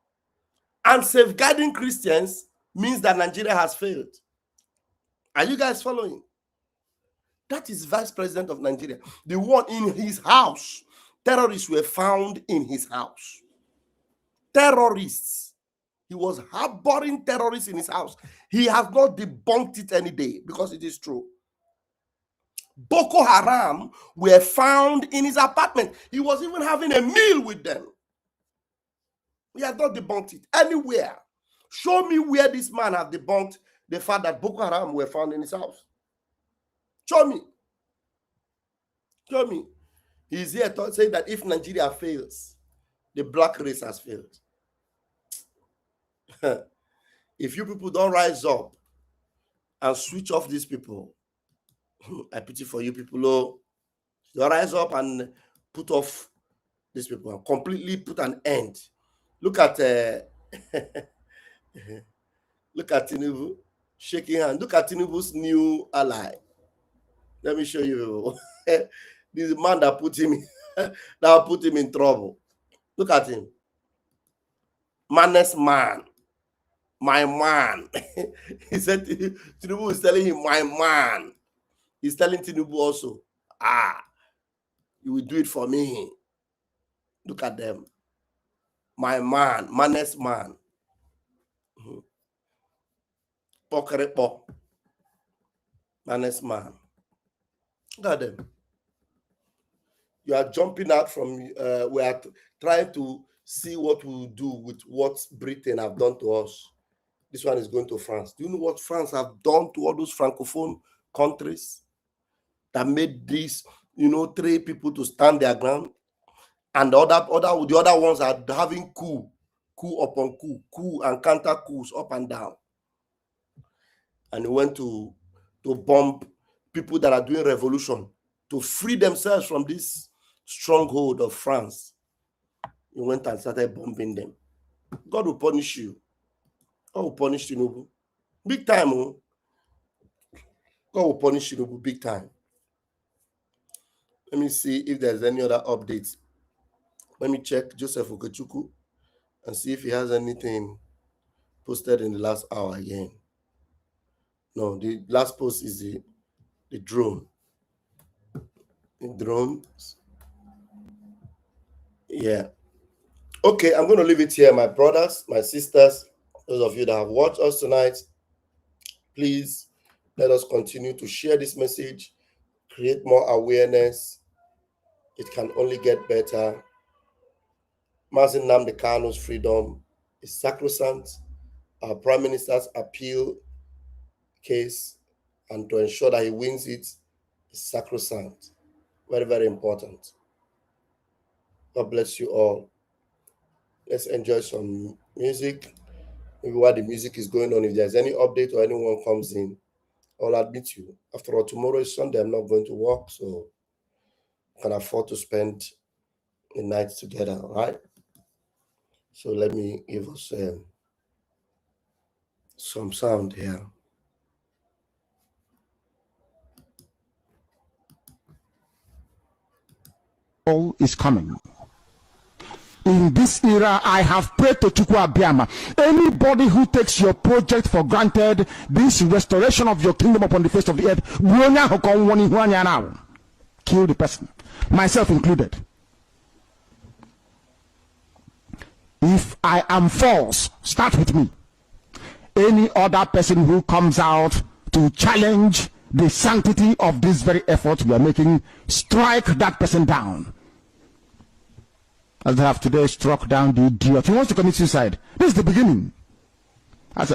and safeguarding Christians means that Nigeria has failed. Are you guys following? That is Vice President of Nigeria. The one in his house. Terrorists were found in his house. Terrorists. He was harboring terrorists in his house. He has not debunked it any day because it is true. Boko Haram were found in his apartment. He was even having a meal with them. He has not debunked it anywhere. Show me where this man has debunked the fact that Boko Haram were found in his house. Show me. Show me. He's here to say that if Nigeria fails, the black race has failed. If you people don't rise up and switch off these people, I pity for you people. Oh, you rise up and put off these people and completely put an end. Look at look at Tinubu shaking hand. Look at Tinubu's new ally. Let me show you. This man that put him in trouble. Look at him. Man's man. My man. He said Tinubu is telling him, my man. He's telling Tinubu also, you will do it for me. Look at them. My man, man's man. Pokerepo. Man's man. Look at them. You are jumping out from, we are trying to see what we will do with what Britain have done to us. This one is going to France. Do you know what France have done to all those Francophone countries that made these, 3 people to stand their ground? And the other ones are having coup upon coup and counter coups up and down. And he went to bomb people that are doing revolution to free themselves from this stronghold of France. He went and started bombing them. God will punish you. God will punish Tinubu. Big time. Oh. God will punish Tinubu big time. Let me see if there's any other updates. Let me check Joseph Okechukwu and see if he has anything posted in the last hour again. No, the last post is the drone. The drones. Yeah. Okay, I'm going to leave it here, my brothers, my sisters, those of you that have watched us tonight. Please let us continue to share this message, create more awareness. It can only get better. Mazi Nnamdi Kanu's freedom is sacrosanct. Our Prime Minister's appeal case and to ensure that he wins it is sacrosanct. Very, very important. God bless you all. Let's enjoy some music. Maybe while the music is going on, if there's any update or anyone comes in, I'll admit you. After all, tomorrow is Sunday. I'm not going to work, so I can afford to spend the night together, right? So let me give us some sound here. Is coming. In this era, I have prayed to Chukwu Abiyama. Anybody who takes your project for granted, this restoration of your kingdom upon the face of the earth, kill the person, myself included. If I am false, start with me. Any other person who comes out to challenge the sanctity of this very effort we are making, strike that person down. As they have today struck down the idiot. He wants to commit suicide. This is the beginning. As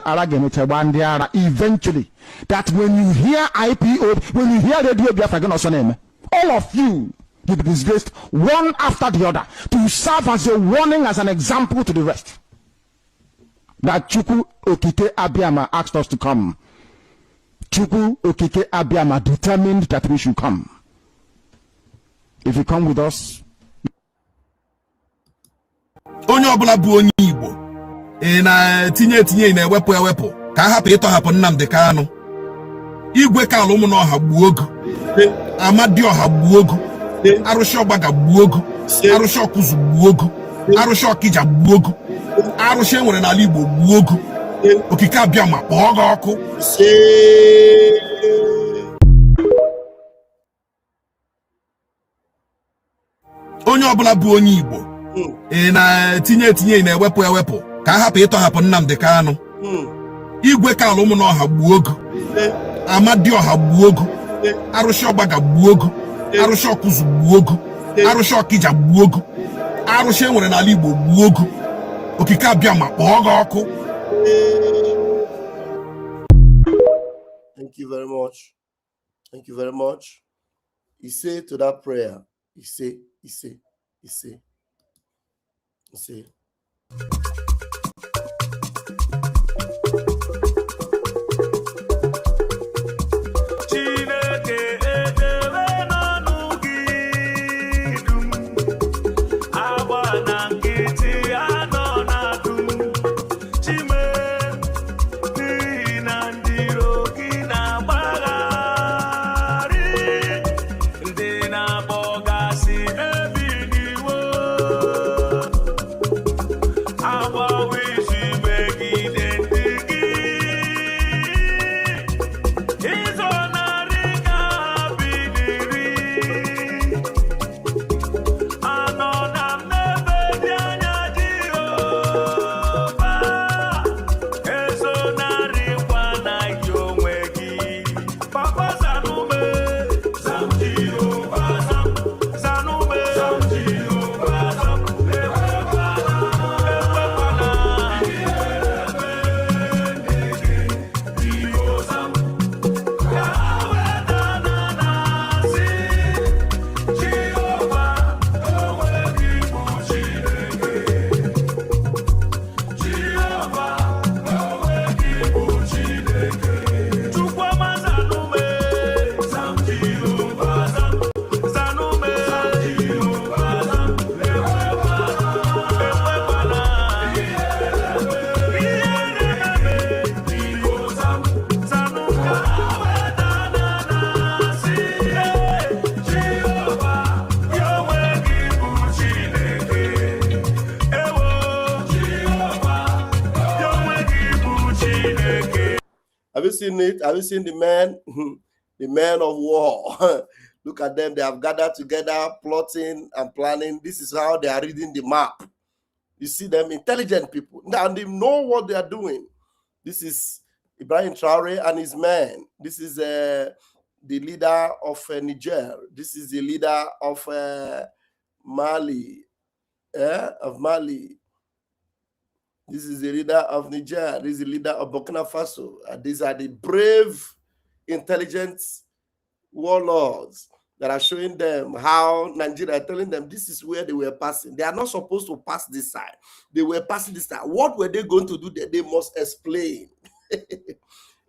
eventually, that when you hear IPO, when you hear Radio Biafra, all of you will be disgraced one after the other to serve as a warning, as an example to the rest. That Chukwu Okike Abiyama asked us to come. Chukwu Okike Abiyama determined that we should come. If you come with us, onye ọbụla bụ onye Igbo na tinye na-ewepụ ka hapụ ịtọhapụ Nnamdi Kanu. Igwe Kalụ ụmụ n'ọha gbuo ogu, Amadioha gbuo ogu, Arụsị Ọgbaga gbuo ogu, Arụsị Ọkụzụ gbuo ogu, Arụsị Ọkịja gbuo ogu, Arụsị enwere n'ala Igbo gbuo ogu. Okike Abịama kpọọ gị ọkụ. Onye ọbụla bụ onye Igbo na tinye na-ewepụ ka hapụ ịtọhapụ Nnamdi Kanu. Igwe Kalụ ụmụ n'ọha gbuo ogu, Amadioha gbuo ogu, Arụsị Ọgbaga gbuo ogu, Arụsị Ọkụzụ gbuo ogu, Arụsị Ọkịja gbuo ogu, Arụsị enwere n'ala Igbo gbuo ogu. Okike Abịama kpọọ gị ọkụ. Thank you very much. Thank you very much. He said to that prayer, he said. Have you seen it? Have you seen the men? The men of war. Look at them. They have gathered together, plotting and planning. This is how they are reading the map. You see them, intelligent people. Now they know what they are doing. This is Ibrahim Traore and his men. This is the leader of Niger. This is the leader of Mali. This is the leader of Niger. This is the leader of Burkina Faso. These are the brave, intelligent warlords that are showing them how Nigeria, telling them this is where they were passing. They are not supposed to pass this side. They were passing this side. What were they going to do there? They must explain.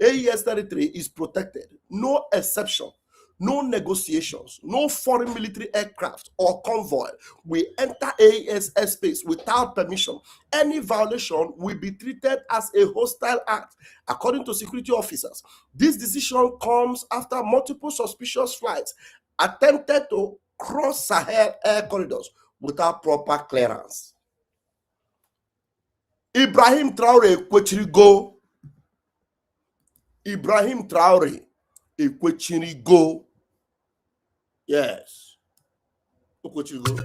AES 33 is protected. No exception. no negotiations, no foreign military aircraft or convoy will enter AES airspace without permission. Any violation will be treated as a hostile act, according to security officers. This decision comes after multiple suspicious flights attempted to cross Sahel air corridors without proper clearance. Ibrahim Traore Ekwechirigo. Ibrahim Traore Ekwechirigo. Yes. Ekwechirigo.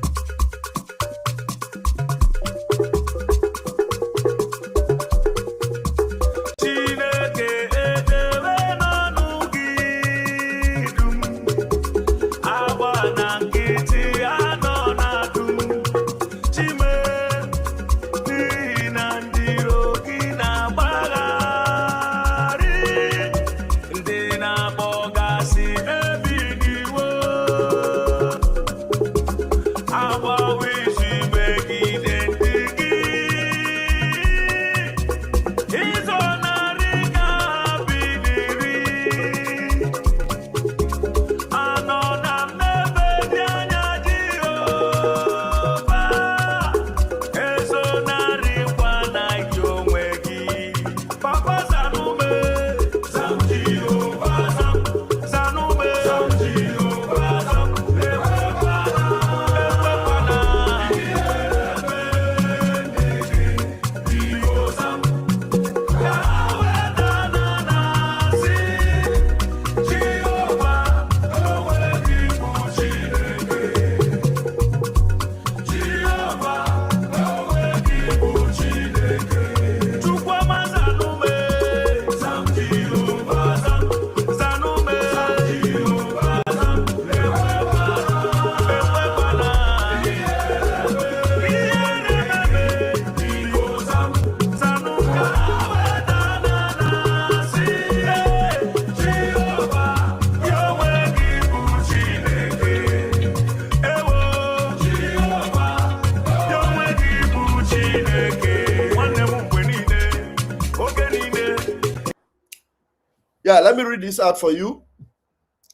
Yeah, let me read this out for you.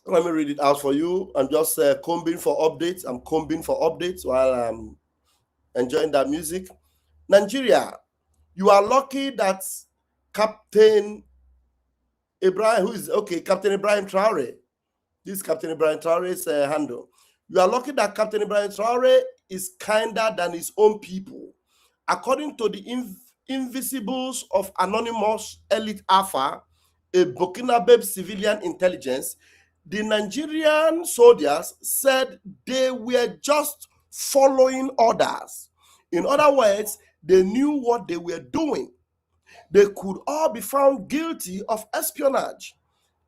Let me read it out for you. I'm just combing for updates. I'm combing for updates while I'm enjoying that music. Nigeria, you are lucky that Captain Ibrahim, Captain Ibrahim Traore. This is Captain Ibrahim Traore's handle. You are lucky that Captain Ibrahim Traore is kinder than his own people. According to the Invisibles of Anonymous Elite Alpha, a Burkina civilian intelligence, the Nigerian soldiers said they were just following orders. In other words, they knew what they were doing. They could all be found guilty of espionage.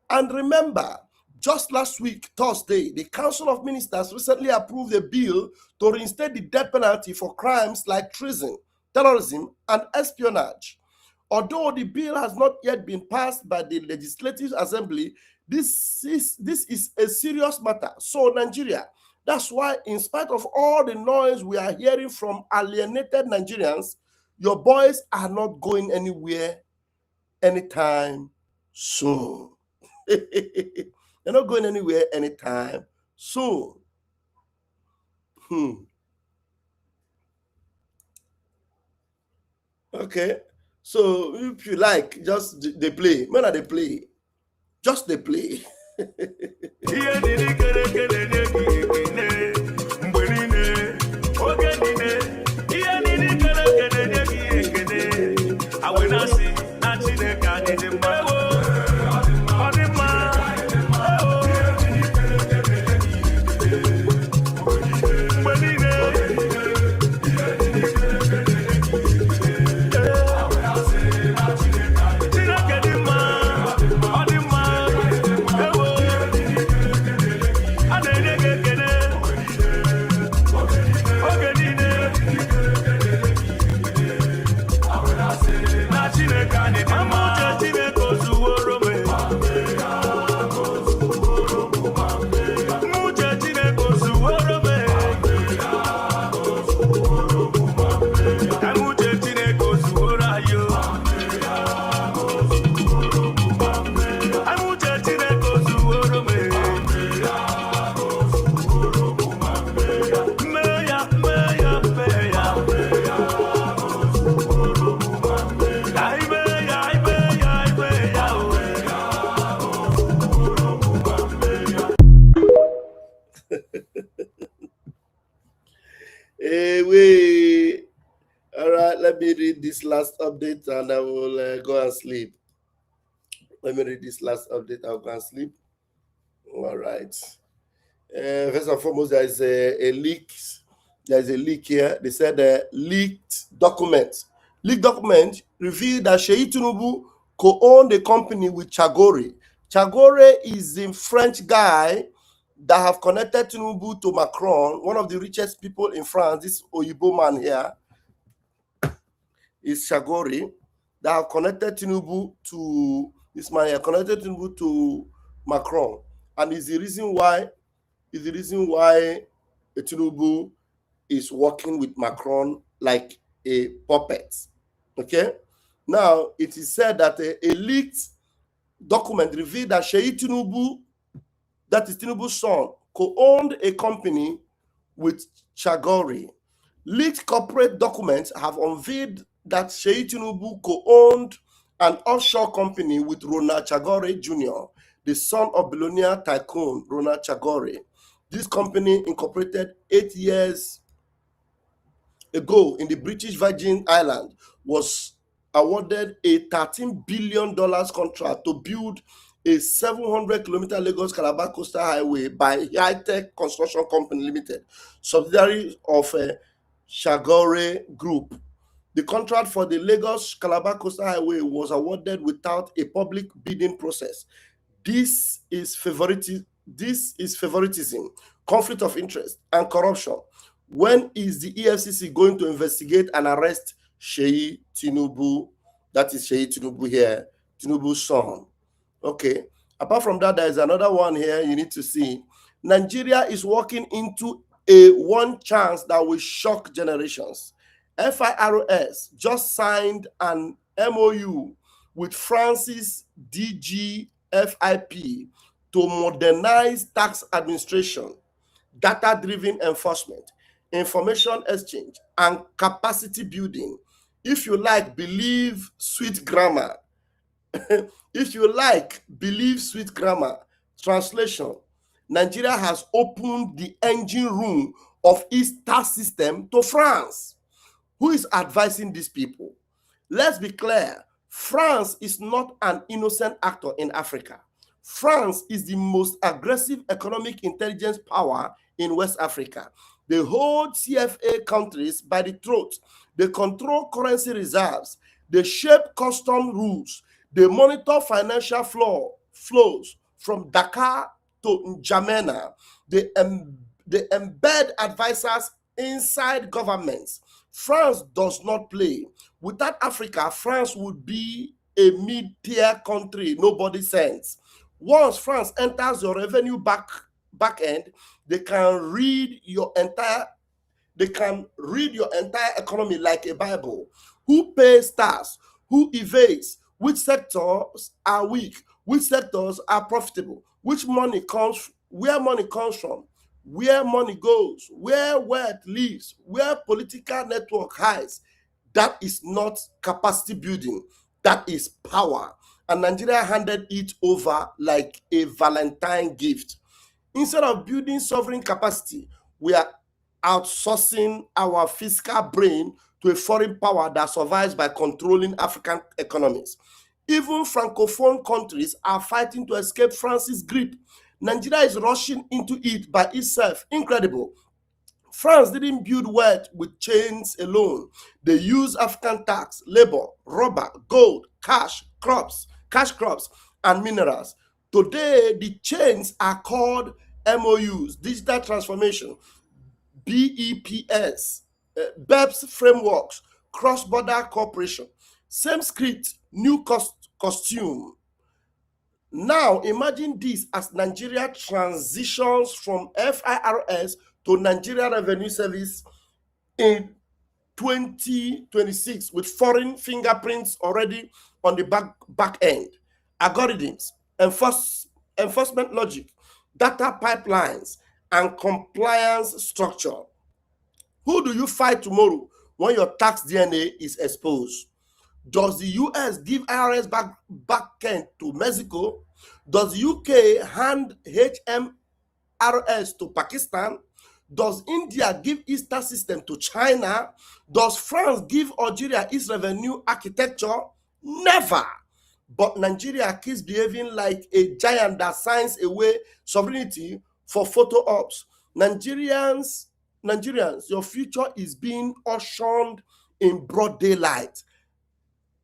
And remember, just last week, Thursday, the Council of Ministers recently approved a bill to reinstate the death penalty for crimes like treason, terrorism, and espionage. Although the bill has not yet been passed by the Legislative Assembly, this is a serious matter. So Nigeria, that's why in spite of all the noise we are hearing from alienated Nigerians, your boys are not going anywhere anytime soon. They're not going anywhere anytime soon. Okay. So if you like, just they play. When are they play? Just they play. Again. Wait. All right, let me read this last update and I will go and sleep. Let me read this last update. I'll go and sleep. All right. First and foremost, there is a leak. There's a leak here. They said leaked document. Leaked document revealed that Sheyi Tinubu co-owned a company with Chagore. Chagore is the French guy that have connected Tinubu to Macron, one of the richest people in France. This Oyibo man here is Chagore that have connected Tinubu to this man here, connected Tinubu to Macron, and is the reason why Tinubu is working with Macron like a puppet. Okay, now it is said that a leaked document revealed that Sheyi Tinubu, that is Tinubu's son, co-owned a company with Chagore. Leaked corporate documents have unveiled that Sheyi Tinubu co-owned an offshore company with Ronald Chagore Jr., the son of billionaire tycoon Ronald Chagore. This company, incorporated 8 years ago in the British Virgin Islands, was awarded a $13 billion contract to build a 700-kilometer Lagos Calabar Coastal Highway by High-Tech Construction Company Limited, subsidiary of Chagore Group. The contract for the Lagos Calabar Coastal Highway was awarded without a public bidding process. This is favoritism, conflict of interest, and corruption. When is the EFCC going to investigate and arrest Sheyi Tinubu? That is Sheyi Tinubu here, Tinubu's son. Okay. Apart from that, there is another one here you need to see. Nigeria is walking into a one chance that will shock generations. FIRS just signed an MOU with France's DGFIP to modernize tax administration, data-driven enforcement, information exchange, and capacity building. If you like, believe sweet grammar. If you like, believe sweet grammar. Translation: Nigeria has opened the engine room of its tax system to France. Who is advising these people? Let's be clear. France is not an innocent actor in Africa. France is the most aggressive economic intelligence power in West Africa. They hold CFA countries by the throat. They control currency reserves. They shape custom rules. They monitor financial flows from Dakar to N'Djamena. They embed advisors inside governments. France does not play. Without Africa, France would be a mid-tier country nobody sends. Once France enters your revenue back end, they can read your entire economy like a Bible. Who pays tax? Who evades? Which sectors are weak? Which sectors are profitable? Where money comes from, where money goes, where wealth lives, where political network hides. That is not capacity building. That is power. And Nigeria handed it over like a Valentine gift. Instead of building sovereign capacity, we are outsourcing our fiscal brain to a foreign power that survives by controlling African economies. Even Francophone countries are fighting to escape France's grip. Nigeria is rushing into it by itself. Incredible. France didn't build wealth with chains alone. They used African tax, labor, rubber, gold, cash crops, and minerals. Today, the chains are called MOUs, digital transformation, BEPS, BEPS frameworks, cross-border cooperation. Same script, new costume. Now, imagine this as Nigeria transitions from FIRS to Nigeria Revenue Service in 2026 with foreign fingerprints already on the back end. Algorithms, enforcement logic, data pipelines, and compliance structure. Who do you fight tomorrow when your tax DNA is exposed? Does the US give IRS back end to Mexico? Does the UK hand HMRS to Pakistan? Does India give Easter system to China? Does France give Algeria its revenue architecture? Never. But Nigeria keeps behaving like a giant that signs away sovereignty for photo ops. Nigerians, your future is being auctioned in broad daylight,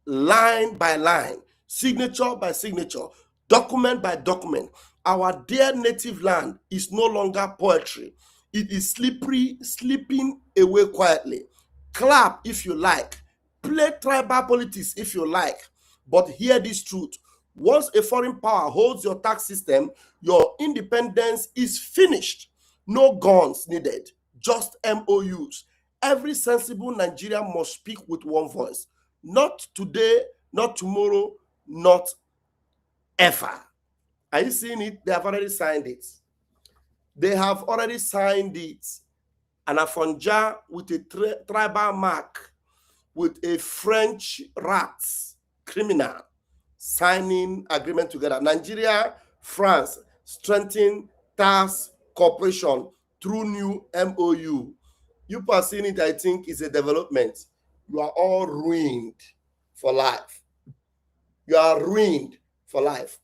line by line, signature by signature, document by document. Our dear native land is no longer poetry. It is slippery, slipping away quietly. Clap if you like. Play tribal politics if you like. But hear this truth. Once a foreign power holds your tax system, your independence is finished. No guns needed, just MOUs. Every sensible Nigerian must speak with one voice. Not today, not tomorrow, not ever. Are you seeing it? They have already signed it. They have already signed it. An Afonja with a tribal mark, with a French rat criminal, signing agreement together. Nigeria, France, strengthen tax cooperation through new MOU. You are seeing it, I think, is a development. You are all ruined for life. You are ruined for life.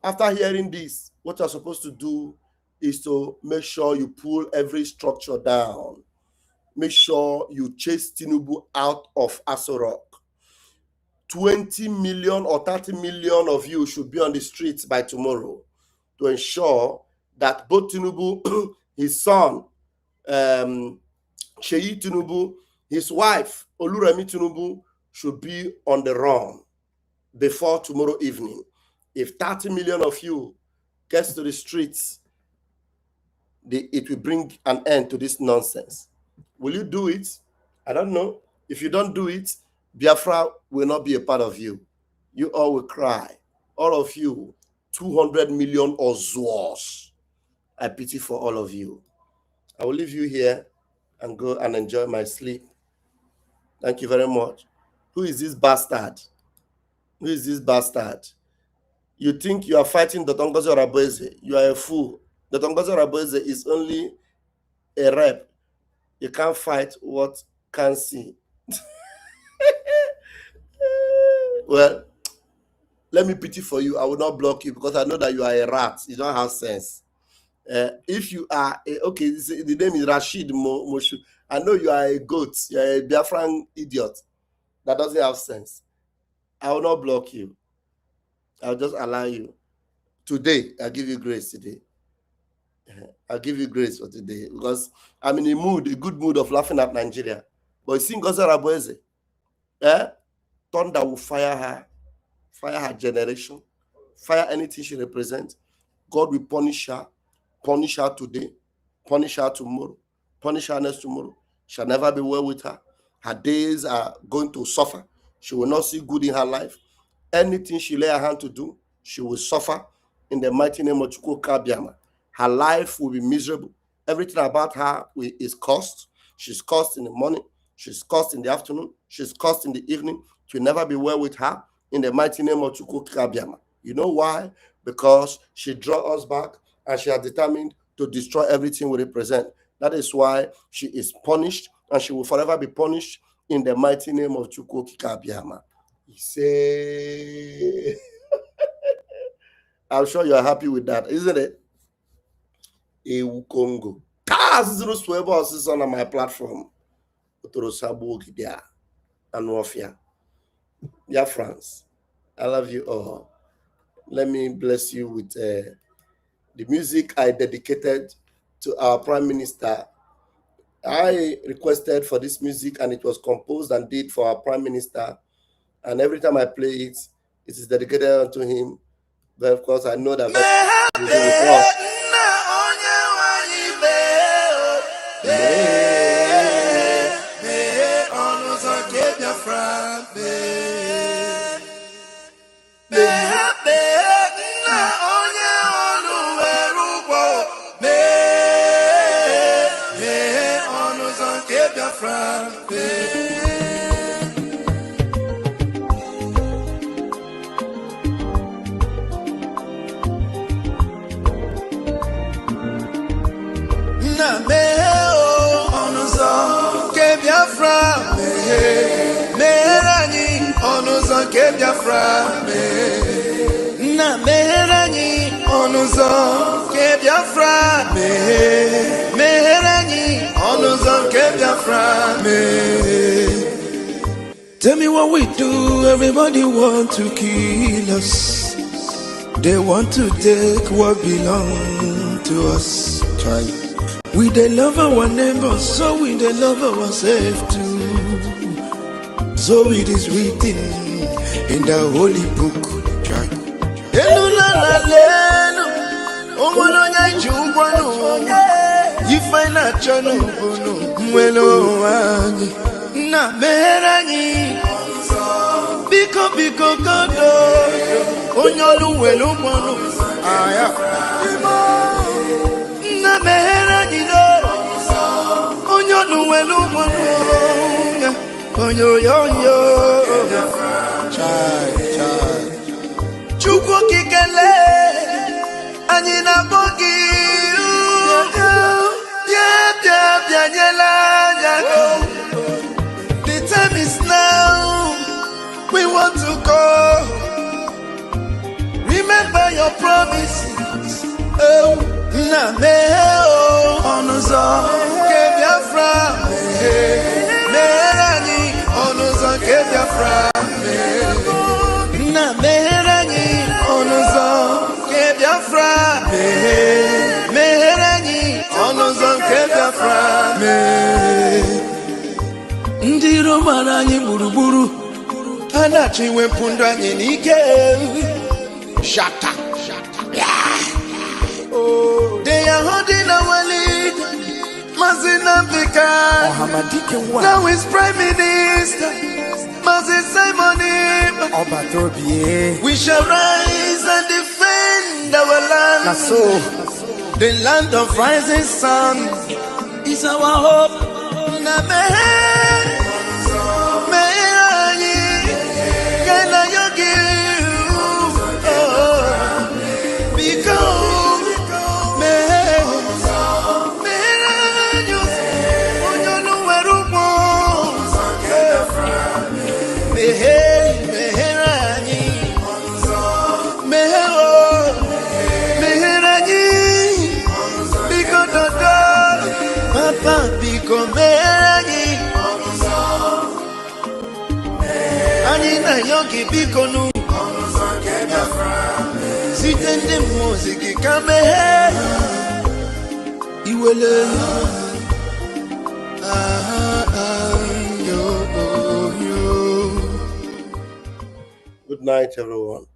After hearing this, what you're supposed to do is to make sure you pull every structure down. Make sure you chase Tinubu out of Aso Rock. 20 million or 30 million of you should be on the streets by tomorrow to ensure that both Tinubu, his son, Sheyi Tinubu, his wife, Oluremi Tinubu, should be on the run before tomorrow evening. If 30 million of you gets to the streets, it will bring an end to this nonsense. Will you do it? I don't know. If you don't do it, Biafra will not be a part of you. You all will cry. All of you, 200 million Ozuos. I pity for all of you. I will leave you here and go and enjoy my sleep. Thank you very much. Who is this bastard? Who is this bastard? You think you are fighting Dotongozo Raboeze. You are a fool. Dotongozo Raboeze is only a rep. You can't fight what can't see. Well, let me pity for you. I will not block you because I know that you are a rat. You don't have sense. If you are, okay, the name is Rashid Moshu. I know you are a goat. You are a Biafran idiot that doesn't have sense. I will not block you. I'll just allow you. Today, I'll give you grace today. I'll give you grace for today because I'm in a good mood of laughing at Nigeria. But you see, Ngozi Raboeze, thunder will fire her generation, fire anything she represents. God will punish her today, punish her tomorrow, punish her next tomorrow. Shall never be well with her. Her days are going to suffer. She will not see good in her life. Anything she lay her hand to do, she will suffer in the mighty name of Chukwu Kabiama. Her life will be miserable. Everything about her is cursed. She's cursed in the morning. She's cursed in the afternoon. She's cursed in the evening. It will never be well with her in the mighty name of Chukwu Kabiama. You know why? Because she drew us back and she has determined to destroy everything we represent. That is why she is punished and she will forever be punished in the mighty name of Chukwu Kabiama. He said, I'm sure you're happy with that, isn't it? Ewu Congo. This is on my platform. Yeah, France. I love you all. Let me bless you with the music I dedicated to our Prime Minister. I requested for this music and it was composed and did for our Prime Minister. And every time I play it, it is dedicated to him. But of course, I know that Na me Biafra Meherani onuzo ke Biafra Na meherani onuzo ke Biafra Meherani onuzo ke Biafra Tell me what we do, everybody want to kill us. They want to take what belongs to us. We they love our neighbors, so we they love ourselves too. So it is written in the holy book. You find a channel, na meherani biko kodo onyolu welu kwanu aya na meherani do onyolu welu kwanu onyoyo chai chukwu kikele anyị na bogi ya nyela nyako. The time is now, we want to go. Remember your promises. Oh, na me oh, onuzo ke Biafra meherani onuzo ke Biafra na meherani onuzo ke Biafra meherani onuzo ke Biafra Ndi Roma anyị gburugburu anachi wepụ ndụ anyị n'ike shata they are holding our lead Mazinambika now is Prime Minister Mazi Simon we shall rise and defend our land the land of rising sun is our hope Yogi Bikonu Sitende muziki kame Iwele Good night, everyone.